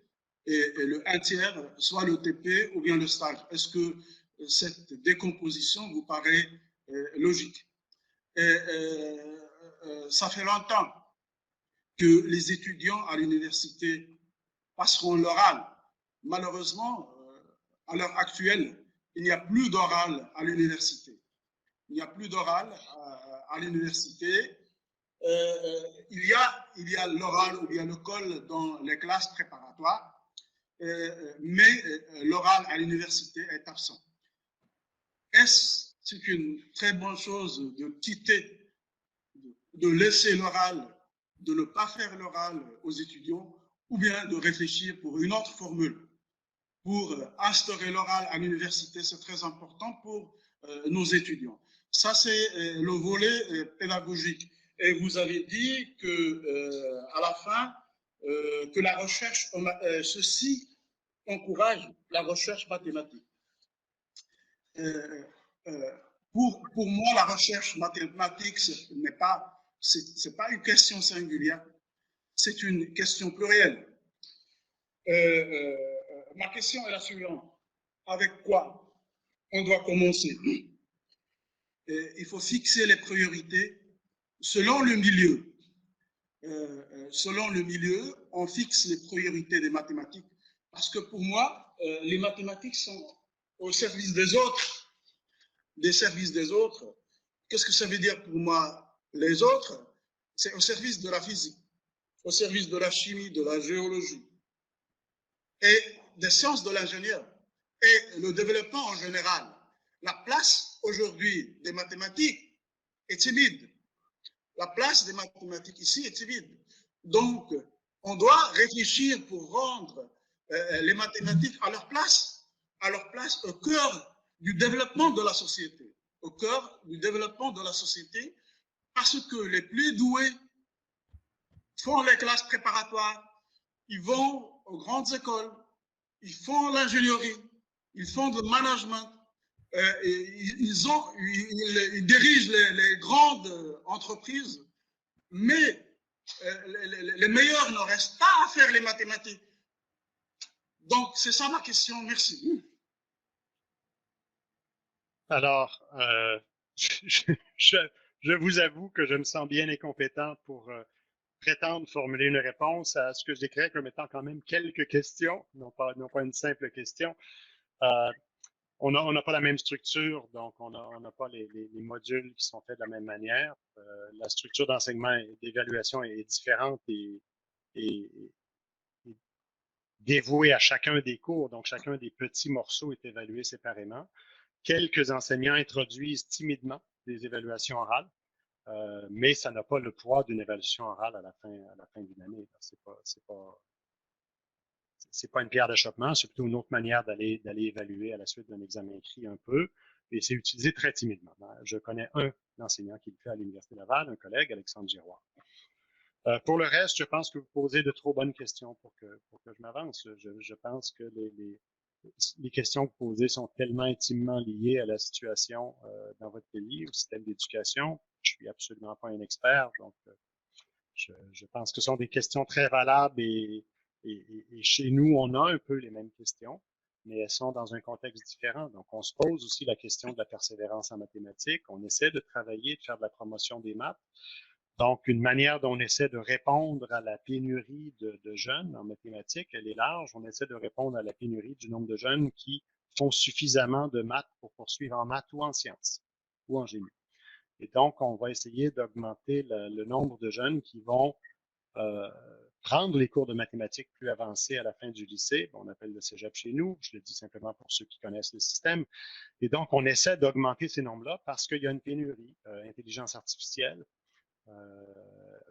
et le 1/3, soit le TP ou bien le stage. Est-ce que cette décomposition vous paraît logique? Ça fait longtemps que les étudiants à l'université passeront l'oral. Malheureusement, à l'heure actuelle, il n'y a plus d'oral à l'université. Il n'y a plus d'oral à l'université. Il y a l'oral ou bien le col dans les classes préparatoires, mais l'oral à l'université est absent. C'est une très bonne chose de quitter, de laisser l'oral, de ne pas faire l'oral aux étudiants, ou bien de réfléchir pour une autre formule? Pour instaurer l'oral à l'université, c'est très important pour nos étudiants. Ça, c'est le volet pédagogique. Et vous avez dit que, à la fin, que la recherche, ceci encourage la recherche mathématique. Pour moi, la recherche mathématique, c'est pas une question singulière, c'est une question plurielle. Ma question est la suivante: avec quoi on doit commencer? Il faut fixer les priorités selon le milieu. Selon le milieu, on fixe les priorités des mathématiques, parce que pour moi, les mathématiques sont au service des autres. Des services des autres. Qu'est-ce que ça veut dire pour moi? Les autres, c'est au service de la physique, au service de la chimie, de la géologie et des sciences de l'ingénieur et le développement en général. La place aujourd'hui des mathématiques est timide. La place des mathématiques ici est timide. Donc, on doit réfléchir pour rendre les mathématiques à leur place au cœur du développement de la société, au cœur du développement de la société, parce que les plus doués font les classes préparatoires, ils vont aux grandes écoles, ils font l'ingénierie, ils font le management, ils dirigent les grandes entreprises, mais les meilleurs ne restent pas à faire les mathématiques. Donc, c'est ça ma question. Merci. Alors, je vous avoue que je me sens bien incompétent pour prétendre formuler une réponse à ce que je décris comme étant quand même quelques questions, non pas une simple question. On n'a pas la même structure, donc on n'a pas les modules qui sont faits de la même manière. La structure d'enseignement et d'évaluation est différente et dévouée à chacun des cours, donc chacun des petits morceaux est évalué séparément. Quelques enseignants introduisent timidement des évaluations orales, mais ça n'a pas le poids d'une évaluation orale à la fin d'une année. C'est pas une pierre d'achoppement, c'est plutôt une autre manière d'aller évaluer à la suite d'un examen écrit un peu, et c'est utilisé très timidement. Je connais un enseignant qui le fait à l'Université Laval, un collègue, Alexandre Giroir. Pour le reste, je pense que vous posez de trop bonnes questions pour que je m'avance. Je pense que les questions que vous posez sont tellement intimement liées à la situation dans votre pays, au système d'éducation. Je suis absolument pas un expert, donc je pense que ce sont des questions très valables et chez nous, on a un peu les mêmes questions, mais elles sont dans un contexte différent. Donc, on se pose aussi la question de la persévérance en mathématiques. On essaie de travailler, de faire de la promotion des maths. Donc, une manière dont on essaie de répondre à la pénurie de jeunes en mathématiques, elle est large. On essaie de répondre à la pénurie du nombre de jeunes qui font suffisamment de maths pour poursuivre en maths ou en sciences ou en génie. Et donc, on va essayer d'augmenter le nombre de jeunes qui vont prendre les cours de mathématiques plus avancés à la fin du lycée. On appelle le cégep chez nous. Je le dis simplement pour ceux qui connaissent le système. Et donc, on essaie d'augmenter ces nombres-là parce qu'il y a une pénurie. Intelligence artificielle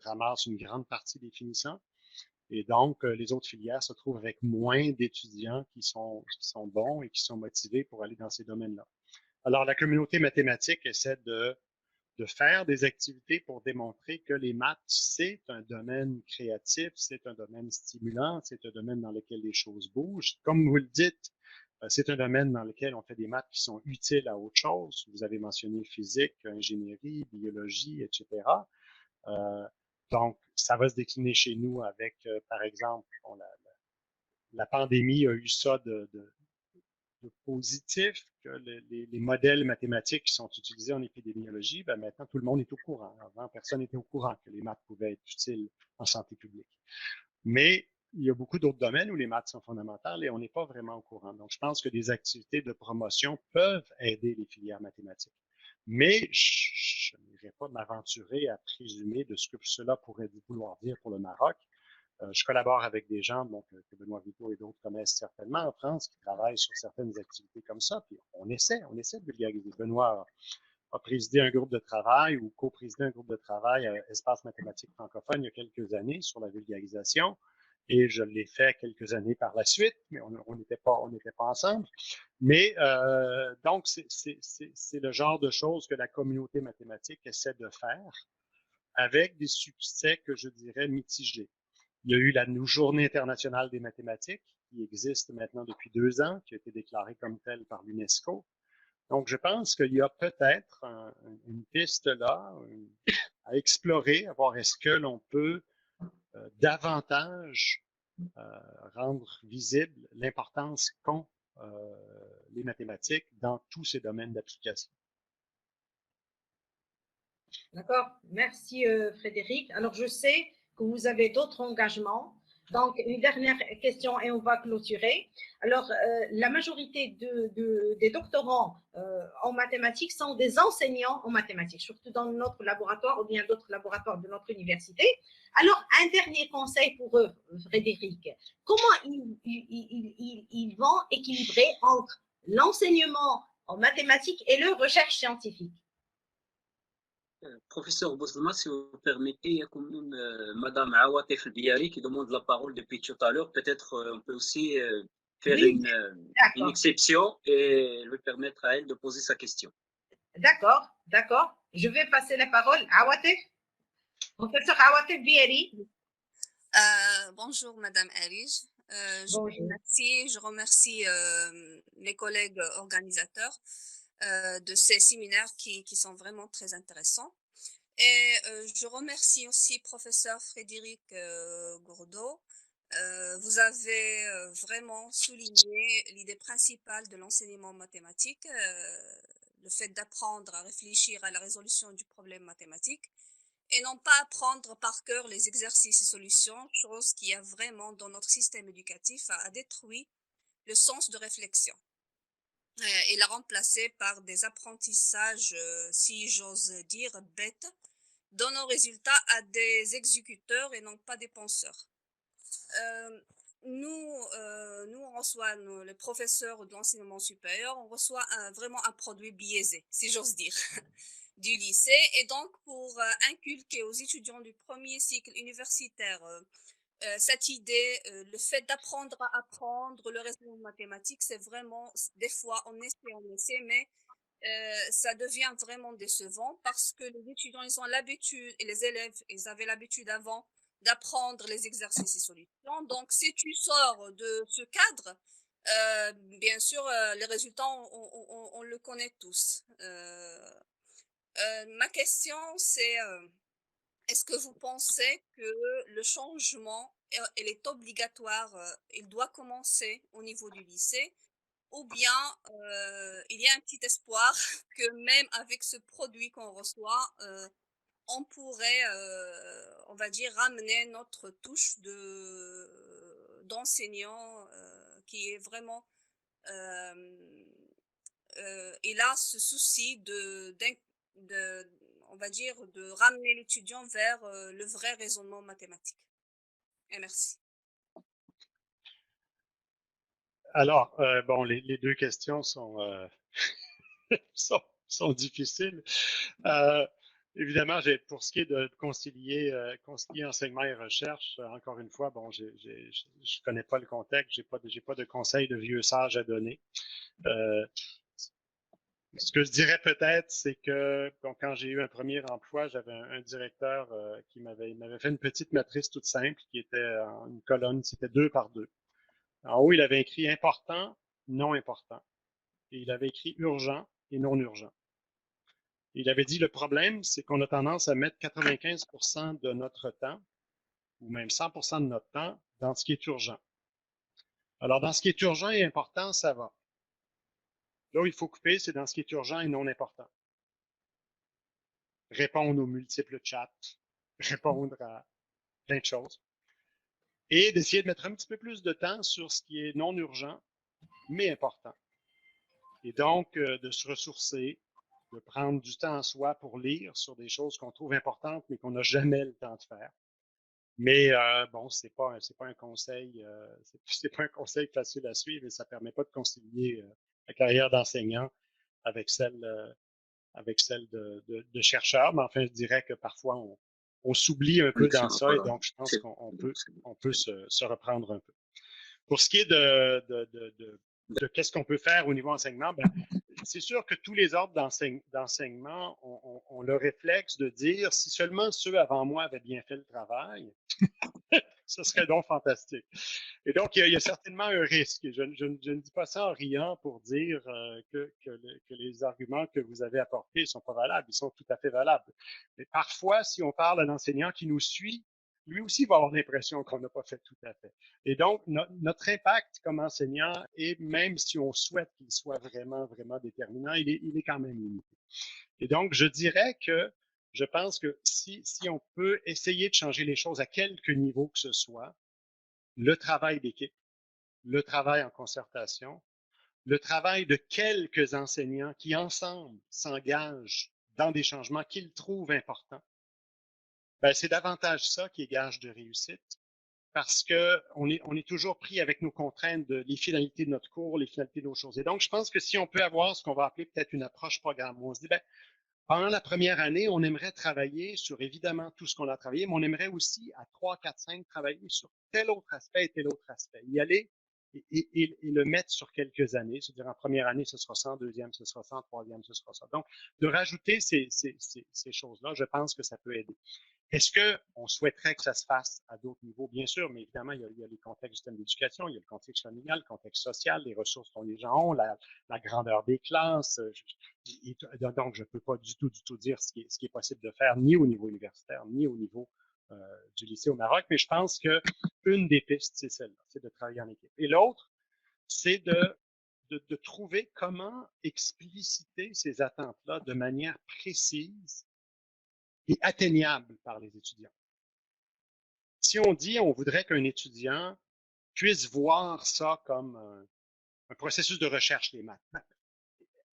ramasse une grande partie des finissants. Et donc, les autres filières se trouvent avec moins d'étudiants qui sont bons et qui sont motivés pour aller dans ces domaines-là. Alors, la communauté mathématique essaie de faire des activités pour démontrer que les maths, c'est un domaine créatif, c'est un domaine stimulant, c'est un domaine dans lequel les choses bougent. Comme vous le dites, c'est un domaine dans lequel on fait des maths qui sont utiles à autre chose. Vous avez mentionné physique, ingénierie, biologie, etc. Donc, ça va se décliner chez nous avec, par exemple, la pandémie a eu ça de positif, que les modèles mathématiques qui sont utilisés en épidémiologie, ben maintenant tout le monde est au courant. Avant, personne n'était au courant que les maths pouvaient être utiles en santé publique. Mais il y a beaucoup d'autres domaines où les maths sont fondamentales et on n'est pas vraiment au courant. Donc, je pense que des activités de promotion peuvent aider les filières mathématiques. Mais je n'irai pas m'aventurer à présumer de ce que cela pourrait vouloir dire pour le Maroc. Je collabore avec des gens que Benoît Vito et d'autres connaissent certainement en France qui travaillent sur certaines activités comme ça. Puis on essaie de vulgariser. Benoît a présidé un groupe de travail ou co-présidé un groupe de travail à Espace mathématique francophone il y a quelques années sur la vulgarisation. Et je l'ai fait quelques années par la suite, mais on n'était pas ensemble. Mais donc, c'est le genre de choses que la communauté mathématique essaie de faire avec des succès que je dirais mitigés. Il y a eu la Journée internationale des mathématiques, qui existe maintenant depuis 2 ans, qui a été déclarée comme telle par l'UNESCO. Donc, je pense qu'il y a peut-être une piste là à explorer, à voir est-ce que l'on peut davantage rendre visible l'importance qu'ont les mathématiques dans tous ces domaines d'application. D'accord, merci Frédéric. Alors je sais que vous avez d'autres engagements Donc, une dernière question et on va clôturer. Alors, la majorité des doctorants en mathématiques sont des enseignants en mathématiques, surtout dans notre laboratoire ou bien d'autres laboratoires de notre université. Alors, un dernier conseil pour eux, Frédéric. Comment ils vont équilibrer entre l'enseignement en mathématiques et leur recherche scientifique? Professeur Bouslama, si vous permettez, il y a quand même Madame Awatef Diari qui demande la parole depuis tout à l'heure. Peut-être on peut aussi faire Oui, une d'accord. exception et lui permettre à elle de poser sa question. D'accord, d'accord. Je vais passer la parole à Awatef, professeur Awatef Bieri. Bonjour Madame Arij. Bonjour. Je remercie mes collègues organisateurs de ces séminaires qui sont vraiment très intéressants. Et je remercie aussi professeur Frédéric Gourdeau. Vous avez vraiment souligné l'idée principale de l'enseignement mathématique, le fait d'apprendre à réfléchir à la résolution du problème mathématique et non pas apprendre par cœur les exercices et solutions, chose qui a vraiment dans notre système éducatif a détruit le sens de réflexion et l'a remplacé par des apprentissages, si j'ose dire, bêtes, donnant résultat à des exécuteurs et non pas des penseurs. Nous, on reçoit, les professeurs de l'enseignement supérieur, on reçoit vraiment un produit biaisé, si j'ose dire, du lycée. Et donc, pour inculquer aux étudiants du premier cycle universitaire cette idée, le fait d'apprendre à apprendre, le raisonnement mathématique, c'est vraiment, des fois, on essaie, mais ça devient vraiment décevant parce que les étudiants, ils ont l'habitude, et les élèves, ils avaient l'habitude avant d'apprendre les exercices et solutions. Donc, si tu sors de ce cadre, bien sûr, les résultats, on le connaît tous. Ma question, c'est est-ce que vous pensez que le changement, il est obligatoire, il doit commencer au niveau du lycée, ou bien il y a un petit espoir que même avec ce produit qu'on reçoit, on pourrait, on va dire, ramener notre touche d'enseignant qui est vraiment, il a ce souci de, on va dire, de ramener l'étudiant vers le vrai raisonnement mathématique. Et merci. Alors, bon, les deux questions sont difficiles. Évidemment, pour ce qui est de concilier enseignement et recherche, encore une fois, bon, je connais pas le contexte, j'ai pas de conseils de vieux sages à donner. Ce que je dirais peut-être, c'est que bon, quand j'ai eu un premier emploi, j'avais un directeur qui m'avait fait une petite matrice toute simple qui était en une colonne, c'était 2 par 2. En haut, il avait écrit important, non important. Et il avait écrit urgent et non urgent. Il avait dit le problème, c'est qu'on a tendance à mettre 95% de notre temps, ou même 100% de notre temps, dans ce qui est urgent. Alors, dans ce qui est urgent et important, ça va. Là où il faut couper, c'est dans ce qui est urgent et non important. Répondre aux multiples chats, répondre à plein de choses. Et d'essayer de mettre un petit peu plus de temps sur ce qui est non urgent, mais important. Et donc, de se ressourcer, de prendre du temps en soi pour lire sur des choses qu'on trouve importantes, mais qu'on n'a jamais le temps de faire. Mais bon, c'est pas un conseil, c'est pas un conseil facile à suivre et ça permet pas de concilier la carrière d'enseignant avec celle de chercheur. Mais enfin, je dirais que parfois on s'oublie un peu dans ça et donc je pense qu'on peut se reprendre un peu. Pour ce qui est de qu'est-ce qu'on peut faire au niveau enseignement, ben, c'est sûr que tous les ordres d'enseignement ont le réflexe de dire si seulement ceux avant moi avaient bien fait le travail, ce serait donc fantastique. Et donc, il y a certainement un risque. Je ne dis pas ça en riant pour dire que les arguments que vous avez apportés ne sont pas valables. Ils sont tout à fait valables. Mais parfois, si on parle à l'enseignant qui nous suit, lui aussi va avoir l'impression qu'on n'a pas fait tout à fait. Et donc, notre impact comme enseignant, et même si on souhaite qu'il soit vraiment, vraiment déterminant, il est quand même limité. Et donc, je dirais que je pense que si on peut essayer de changer les choses à quelque niveau que ce soit, le travail d'équipe, le travail en concertation, le travail de quelques enseignants qui, ensemble, s'engagent dans des changements qu'ils trouvent importants, ben, c'est davantage ça qui est gage de réussite parce qu'on est toujours pris avec nos contraintes de les finalités de notre cours, les finalités de nos choses. Et donc, je pense que si on peut avoir ce qu'on va appeler peut-être une approche programme, où on se dit, ben, pendant la première année, on aimerait travailler sur évidemment tout ce qu'on a travaillé, mais on aimerait aussi à 3, 4, 5 travailler sur tel autre aspect et tel autre aspect. Y aller et le mettre sur quelques années. C'est-à-dire en première année, ce sera ça, en deuxième, ce sera ça, en troisième, ce sera ça. Donc, de rajouter ces choses-là, je pense que ça peut aider. Est-ce qu'on souhaiterait que ça se fasse à d'autres niveaux? Bien sûr, mais évidemment, il y a les contextes du système d'éducation, il y a le contexte familial, le contexte social, les ressources dont les gens ont, la grandeur des classes. Donc, je ne peux pas du tout dire ce qui est possible de faire, ni au niveau universitaire, ni au niveau du lycée au Maroc, mais je pense qu'une des pistes, c'est celle-là, c'est de travailler en équipe. Et l'autre, c'est de trouver comment expliciter ces attentes-là de manière précise et atteignable par les étudiants. Si on dit on voudrait qu'un étudiant puisse voir ça comme un processus de recherche, les maths,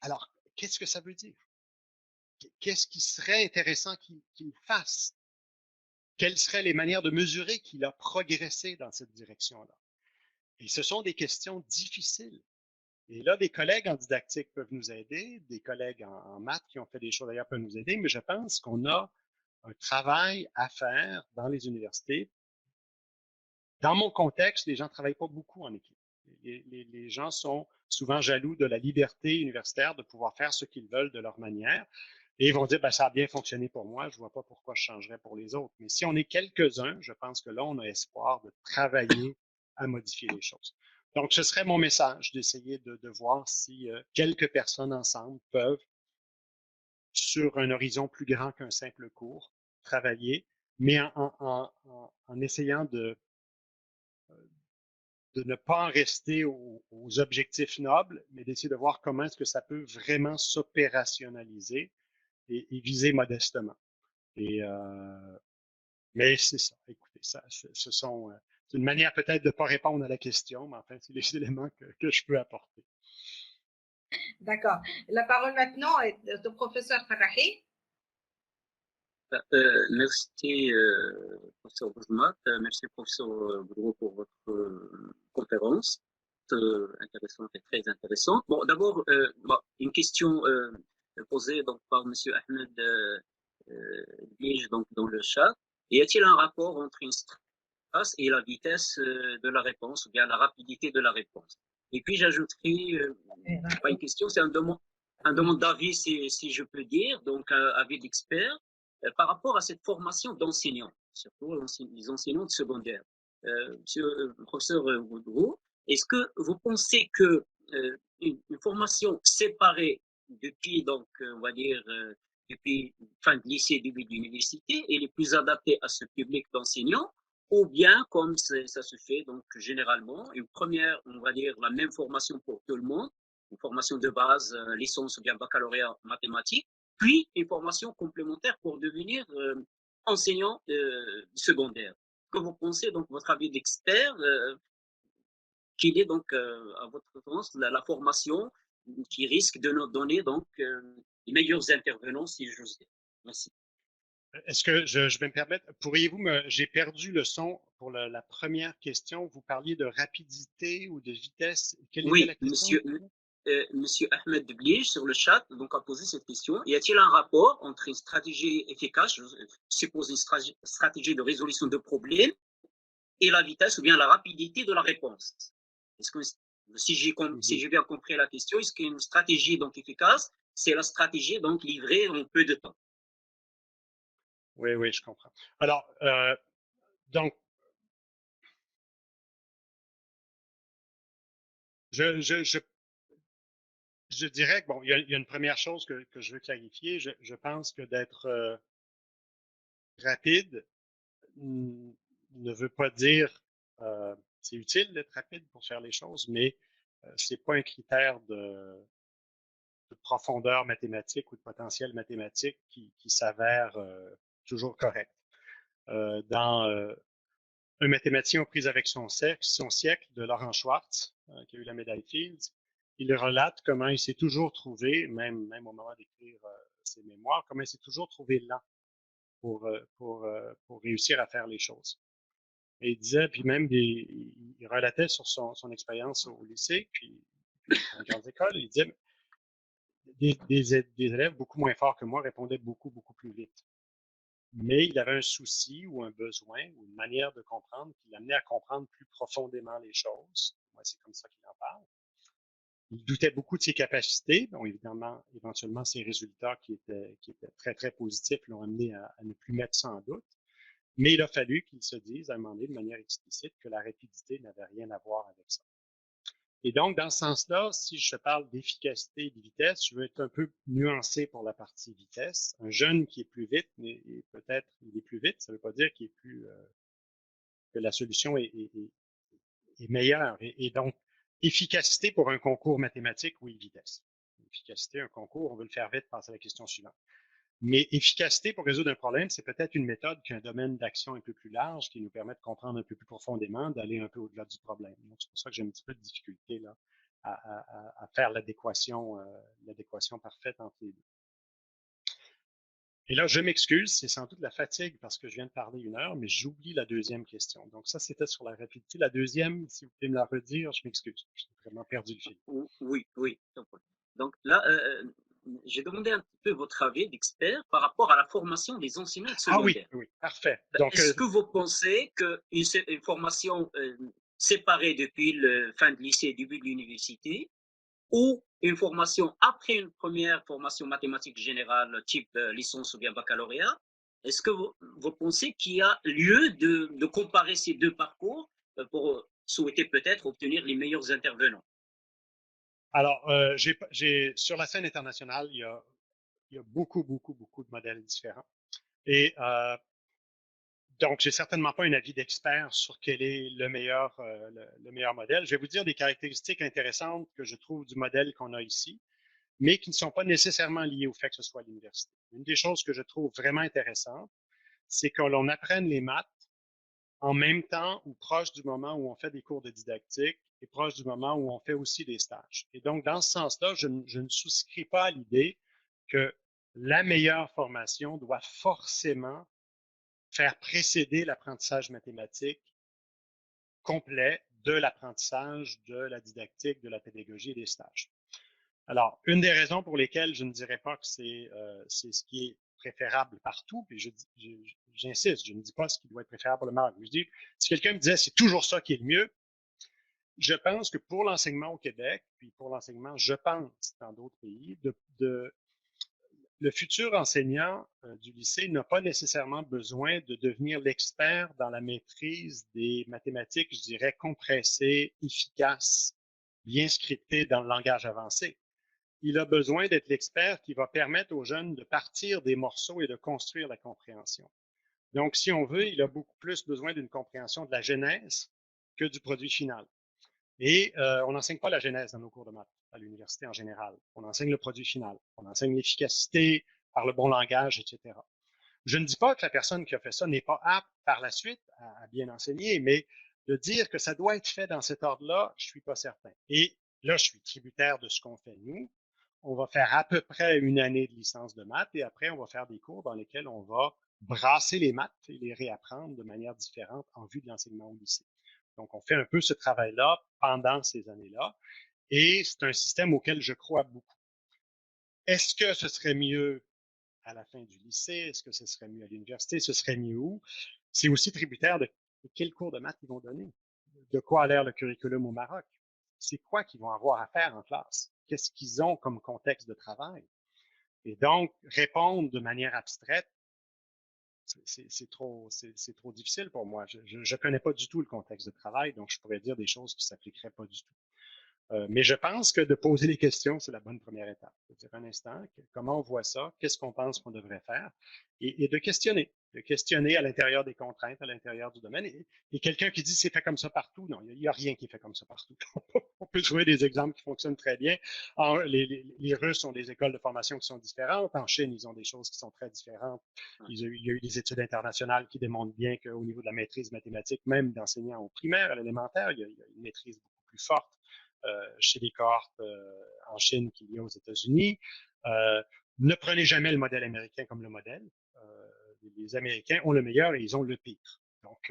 alors qu'est-ce que ça veut dire? Qu'est-ce qui serait intéressant qu'il fasse? Quelles seraient les manières de mesurer qu'il a progressé dans cette direction-là? Et ce sont des questions difficiles. Et là, des collègues en didactique peuvent nous aider, des collègues en maths qui ont fait des choses d'ailleurs peuvent nous aider, mais je pense qu'on a un travail à faire dans les universités. Dans mon contexte, les gens ne travaillent pas beaucoup en équipe. Les gens sont souvent jaloux de la liberté universitaire de pouvoir faire ce qu'ils veulent de leur manière. Et ils vont dire, ben, ça a bien fonctionné pour moi, je ne vois pas pourquoi je changerais pour les autres. Mais si on est quelques-uns, je pense que là, on a espoir de travailler à modifier les choses. Donc, ce serait mon message d'essayer de voir si quelques personnes ensemble peuvent, sur un horizon plus grand qu'un simple cours, travailler, mais en essayant de ne pas en rester aux objectifs nobles, mais d'essayer de voir comment est-ce que ça peut vraiment s'opérationnaliser et viser modestement. Mais c'est ça. Écoutez, c'est une manière peut-être de ne pas répondre à la question, mais enfin, c'est les éléments que je peux apporter. D'accord. La parole maintenant est au professeur Farahi. Merci, professeur Bouzmat. Merci, professeur Boudreau, pour votre conférence. Intéressante et très intéressante. Bon, d'abord, une question posée donc, par M. Ahmed Lige dans le chat. Y a-t-il un rapport entre une strasse et la vitesse de la réponse, ou bien la rapidité de la réponse? Et puis, j'ajouterai, pas une question, c'est un demande d'avis, si je peux dire, donc avis d'expert, par rapport à cette formation d'enseignants, surtout les enseignants de secondaire. Monsieur le professeur Boudreau, est-ce que vous pensez que une formation séparée depuis, donc, on va dire, depuis fin de lycée, début d'université, elle est plus adaptée à ce public d'enseignants, ou bien, comme ça se fait donc généralement, une première, on va dire, la même formation pour tout le monde, une formation de base, licence ou bien baccalauréat mathématiques, puis une formation complémentaire pour devenir enseignant secondaire. Que vous pensez, donc, votre avis d'expert, qu'il est donc, à votre sens, la formation qui risque de nous donner donc les meilleurs intervenants, si j'ose dire. Merci. Est-ce que je vais me permettre, j'ai perdu le son pour la première question. Vous parliez de rapidité ou de vitesse. Quelle était la question? Monsieur Ahmed Blige sur le chat donc a posé cette question. Y a-t-il un rapport entre une stratégie efficace, je suppose une stratégie de résolution de problèmes, et la vitesse ou bien la rapidité de la réponse? Est-ce que si j'ai bien compris la question, est-ce qu'une stratégie donc efficace, c'est la stratégie donc livrée en peu de temps? Oui, je comprends. Alors, donc, je dirais que, bon, il y a une première chose que je veux clarifier. Je pense que d'être rapide ne veut pas dire c'est utile d'être rapide pour faire les choses, mais c'est pas un critère de profondeur mathématique ou de potentiel mathématique qui s'avère toujours correct. Dans un mathématicien aux prises avec son siècle de Laurent Schwartz, qui a eu la médaille Fields. Il relate comment il s'est toujours trouvé, même au moment d'écrire ses mémoires, comment il s'est toujours trouvé lent pour réussir à faire les choses. Et il disait, puis même, il relatait sur son expérience au lycée, puis dans les grandes écoles, il disait, des élèves beaucoup moins forts que moi répondaient beaucoup plus vite. Mais il avait un souci ou un besoin ou une manière de comprendre qui l'amenait à comprendre plus profondément les choses. Moi, c'est comme ça qu'il en parle. Il doutait beaucoup de ses capacités. Bon, évidemment, éventuellement, ses résultats qui étaient très positifs l'ont amené à ne plus mettre ça en doute. Mais il a fallu qu'il se dise à un moment donné de manière explicite que la rapidité n'avait rien à voir avec ça. Et donc, dans ce sens-là, si je parle d'efficacité et de vitesse, je veux être un peu nuancé pour la partie vitesse. Un jeune qui est plus vite, mais peut-être il est plus vite, ça ne veut pas dire qu'il est plus que la solution est meilleure. Et donc, efficacité pour un concours mathématique, oui, vitesse. Efficacité, un concours, on veut le faire vite, passer à la question suivante. Mais efficacité pour résoudre un problème, c'est peut-être une méthode qui a un domaine d'action un peu plus large, qui nous permet de comprendre un peu plus profondément, d'aller un peu au-delà du problème. Donc, c'est pour ça que j'ai un petit peu de difficulté là, à faire l'adéquation parfaite entre les deux. Et là, je m'excuse, c'est sans doute la fatigue parce que je viens de parler 1 heure, mais j'oublie la deuxième question. Donc, ça, c'était sur la rapidité. La deuxième, si vous pouvez me la redire, je m'excuse. J'ai vraiment perdu le fil. Oui. Donc là, j'ai demandé un petit peu votre avis d'expert par rapport à la formation des enseignants secondaires. Ah oui, parfait. Donc, est-ce que vous pensez qu'une formation séparée depuis la fin de lycée et début de l'université, ou une formation après une première formation mathématique générale type licence ou bien baccalauréat, est-ce que vous pensez qu'il y a lieu de comparer ces deux parcours pour souhaiter peut-être obtenir les meilleurs intervenants? Alors, sur la scène internationale, il y a beaucoup de modèles différents. Et donc, j'ai certainement pas un avis d'expert sur quel est le meilleur modèle. Je vais vous dire des caractéristiques intéressantes que je trouve du modèle qu'on a ici, mais qui ne sont pas nécessairement liées au fait que ce soit à l'université. Une des choses que je trouve vraiment intéressante, c'est que l'on apprenne les maths en même temps ou proche du moment où on fait des cours de didactique et proche du moment où on fait aussi des stages. Et donc, dans ce sens-là, je ne souscris pas à l'idée que la meilleure formation doit forcément faire précéder l'apprentissage mathématique complet de l'apprentissage de la didactique, de la pédagogie et des stages. Alors, une des raisons pour lesquelles je ne dirais pas que c'est ce qui est préférable partout, puis j'insiste, je ne dis pas ce qui doit être préférable pour le Maroc. Je dis, si quelqu'un me disait c'est toujours ça qui est le mieux, je pense que pour l'enseignement au Québec, puis pour l'enseignement, je pense, dans d'autres pays, le futur enseignant du lycée n'a pas nécessairement besoin de devenir l'expert dans la maîtrise des mathématiques, je dirais, compressées, efficaces, bien scriptées dans le langage avancé. Il a besoin d'être l'expert qui va permettre aux jeunes de partir des morceaux et de construire la compréhension. Donc, si on veut, il a beaucoup plus besoin d'une compréhension de la genèse que du produit final. Et on n'enseigne pas la genèse dans nos cours de maths à l'université en général. On enseigne le produit final. On enseigne l'efficacité par le bon langage, etc. Je ne dis pas que la personne qui a fait ça n'est pas apte par la suite à bien enseigner, mais de dire que ça doit être fait dans cet ordre-là, je ne suis pas certain. Et là, je suis tributaire de ce qu'on fait nous. On va faire à peu près 1 année de licence de maths et après, on va faire des cours dans lesquels on va brasser les maths et les réapprendre de manière différente en vue de l'enseignement au lycée. Donc, on fait un peu ce travail-là pendant ces années-là et c'est un système auquel je crois beaucoup. Est-ce que ce serait mieux à la fin du lycée? Est-ce que ce serait mieux à l'université? Ce serait mieux où? C'est aussi tributaire de quel cours de maths ils vont donner. De quoi a l'air le curriculum au Maroc? C'est quoi qu'ils vont avoir à faire en classe? Qu'est-ce qu'ils ont comme contexte de travail? Et donc, répondre de manière abstraite, c'est trop difficile pour moi. Je ne connais pas du tout le contexte de travail, donc je pourrais dire des choses qui ne s'appliqueraient pas du tout. Mais je pense que de poser les questions, c'est la bonne première étape. De dire un instant, comment on voit ça, qu'est-ce qu'on pense qu'on devrait faire, et de questionner à l'intérieur des contraintes, à l'intérieur du domaine. Et quelqu'un qui dit c'est fait comme ça partout, non, il n'y a rien qui est fait comme ça partout. On peut trouver des exemples qui fonctionnent très bien. Les Russes ont des écoles de formation qui sont différentes. En Chine, ils ont des choses qui sont très différentes. Il y a eu des études internationales qui démontrent bien qu'au niveau de la maîtrise mathématique, même d'enseignants au primaire, à l'élémentaire, il y a une maîtrise beaucoup plus forte chez les cohortes en Chine qu'il y a aux États-Unis. Ne prenez jamais le modèle américain comme le modèle. Les Américains ont le meilleur et ils ont le pire. Donc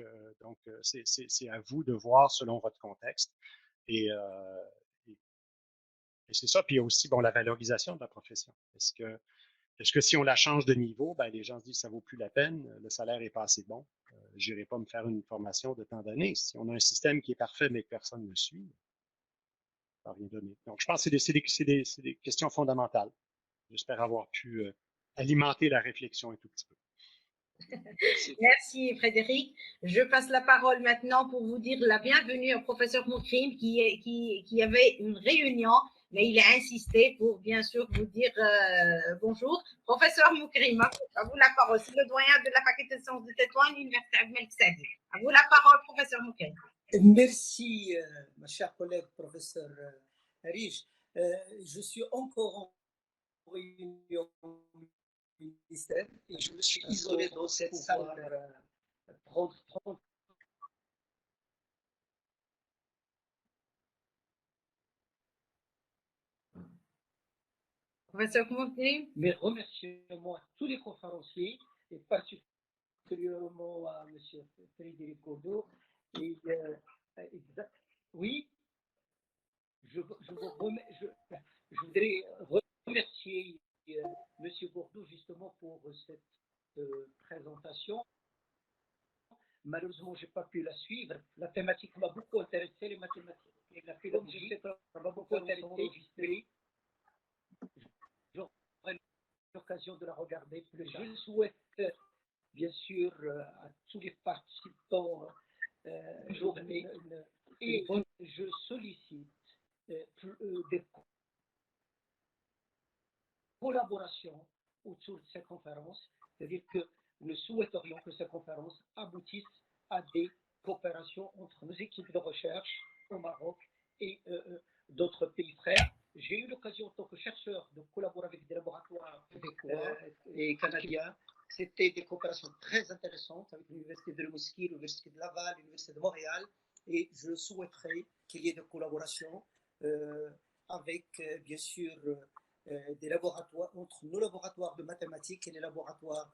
c'est à vous de voir selon votre contexte. Et c'est ça. Puis il y a aussi la valorisation de la profession. Est-ce que si on la change de niveau, ben, les gens se disent que ça vaut plus la peine, le salaire n'est pas assez bon, je n'irai pas me faire une formation de tant d'années. Si on a un système qui est parfait mais que personne ne le suit, ça n'a rien donné. Donc je pense que c'est des questions fondamentales. J'espère avoir pu alimenter la réflexion un tout petit peu. Merci Frédéric. Je passe la parole maintenant pour vous dire la bienvenue au professeur Moukrim qui avait une réunion, mais il a insisté pour bien sûr vous dire bonjour. Professeur Moukrim, à vous la parole. C'est le doyen de la faculté de sciences de Tétouan, l'université Ahmed Sadi. À vous la parole, professeur Moukrim. Merci, ma chère collègue, professeur Riche. Je suis encore en réunion ministère et je me suis isolé dans cette salle prendre Professeur Moukrim. mes remerciements à tous les conférenciers et particulièrement à M. Frédéric Gourdeau. Et, oui, je voudrais remercier M. Gourdeau justement pour cette présentation. Malheureusement, je n'ai pas pu la suivre. La thématique m'a beaucoup intéressé, les mathématiques et la philologie. Ça m'a beaucoup intéressé. J'aurai l'occasion de la regarder. Je souhaite, bien sûr, à tous les participants et je sollicite des collaborations autour de ces conférences, c'est-à-dire que nous souhaiterions que ces conférences aboutissent à des coopérations entre nos équipes de recherche au Maroc et d'autres pays frères. J'ai eu l'occasion en tant que chercheur de collaborer avec des laboratoires et canadiens. C'était des coopérations très intéressantes avec l'Université de Rimouski, l'Université de Laval, l'Université de Montréal, et je souhaiterais qu'il y ait des collaborations avec, bien sûr, des laboratoires, entre nos laboratoires de mathématiques et les laboratoires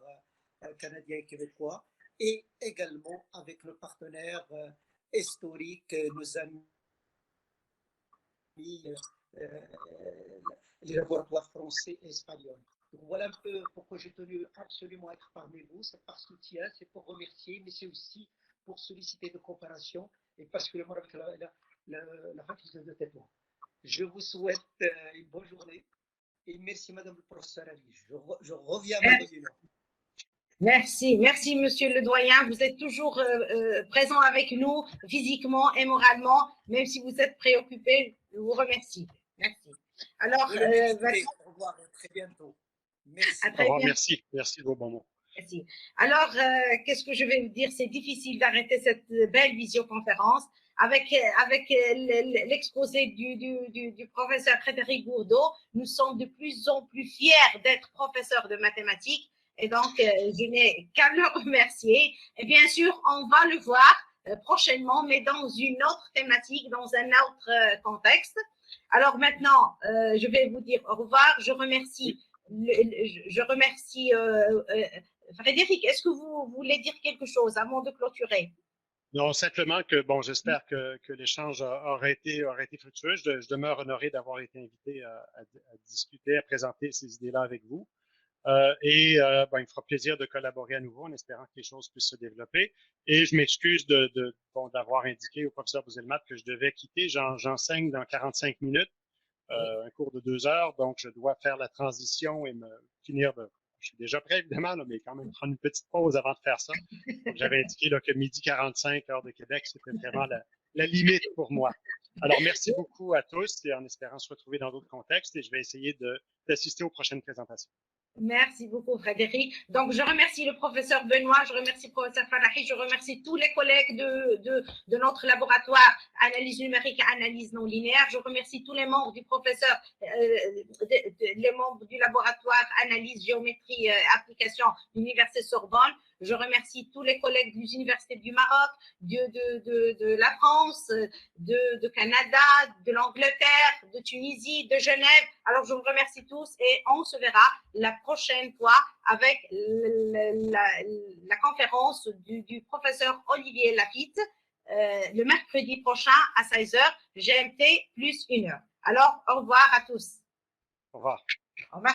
canadiens et québécois, et également avec nos partenaires historiques, nos amis, les laboratoires français et espagnols. Donc voilà un peu pourquoi j'ai tenu absolument à être parmi vous. C'est par soutien, c'est pour remercier, mais c'est aussi pour solliciter de coopération, et particulièrement avec la faculté de Tétouan. Je vous souhaite une bonne journée. Et merci, Madame le professeur Ali. Je reviens à ma réunion. Merci, merci, monsieur le doyen. Vous êtes toujours présent avec nous physiquement et moralement, même si vous êtes préoccupé. Je vous remercie. Merci. Alors, au revoir, à très bientôt. Merci. Au revoir, merci. Merci de vos bons mots. Merci. Alors, qu'est-ce que je vais vous dire? C'est difficile d'arrêter cette belle visioconférence avec l'exposé du professeur Frédéric Gourdeau. Nous sommes de plus en plus fiers d'être professeurs de mathématiques, et donc je n'ai qu'à le remercier. Et bien sûr, on va le voir prochainement, mais dans une autre thématique, dans un autre contexte. Alors maintenant, je vais vous dire au revoir. Je remercie Frédéric, est-ce que vous voulez dire quelque chose avant de clôturer? Non, simplement que, bon, j'espère que l'échange aura été fructueux. Je demeure honoré d'avoir été invité à discuter, à présenter ces idées-là avec vous. Il me fera plaisir de collaborer à nouveau en espérant que les choses puissent se développer. Et je m'excuse d'avoir indiqué au professeur Bouzelmat que je devais quitter. J'enseigne dans 45 minutes, un cours de 2 heures, donc je dois faire la transition et me finir de... Je suis déjà prêt, évidemment, là, mais quand même prendre une petite pause avant de faire ça. Donc, j'avais indiqué là, que 12h45, heure de Québec, c'était vraiment la limite pour moi. Alors, merci beaucoup à tous et en espérant se retrouver dans d'autres contextes et je vais essayer d'assister aux prochaines présentations. Merci beaucoup, Frédéric. Donc, je remercie le professeur Benoît, je remercie le professeur Farahi, je remercie tous les collègues de notre laboratoire analyse numérique et analyse non linéaire. Je remercie tous les membres du professeur, les membres du laboratoire analyse, géométrie, application d'Université Sorbonne. Je remercie tous les collègues des universités du Maroc, de la France, de Canada, de l'Angleterre, de Tunisie, de Genève. Alors, je vous remercie tous et on se verra la prochaine fois avec la conférence du professeur Olivier Lafitte le mercredi prochain à 16h, GMT plus 1 heure. Alors, au revoir à tous. Au revoir. Au revoir.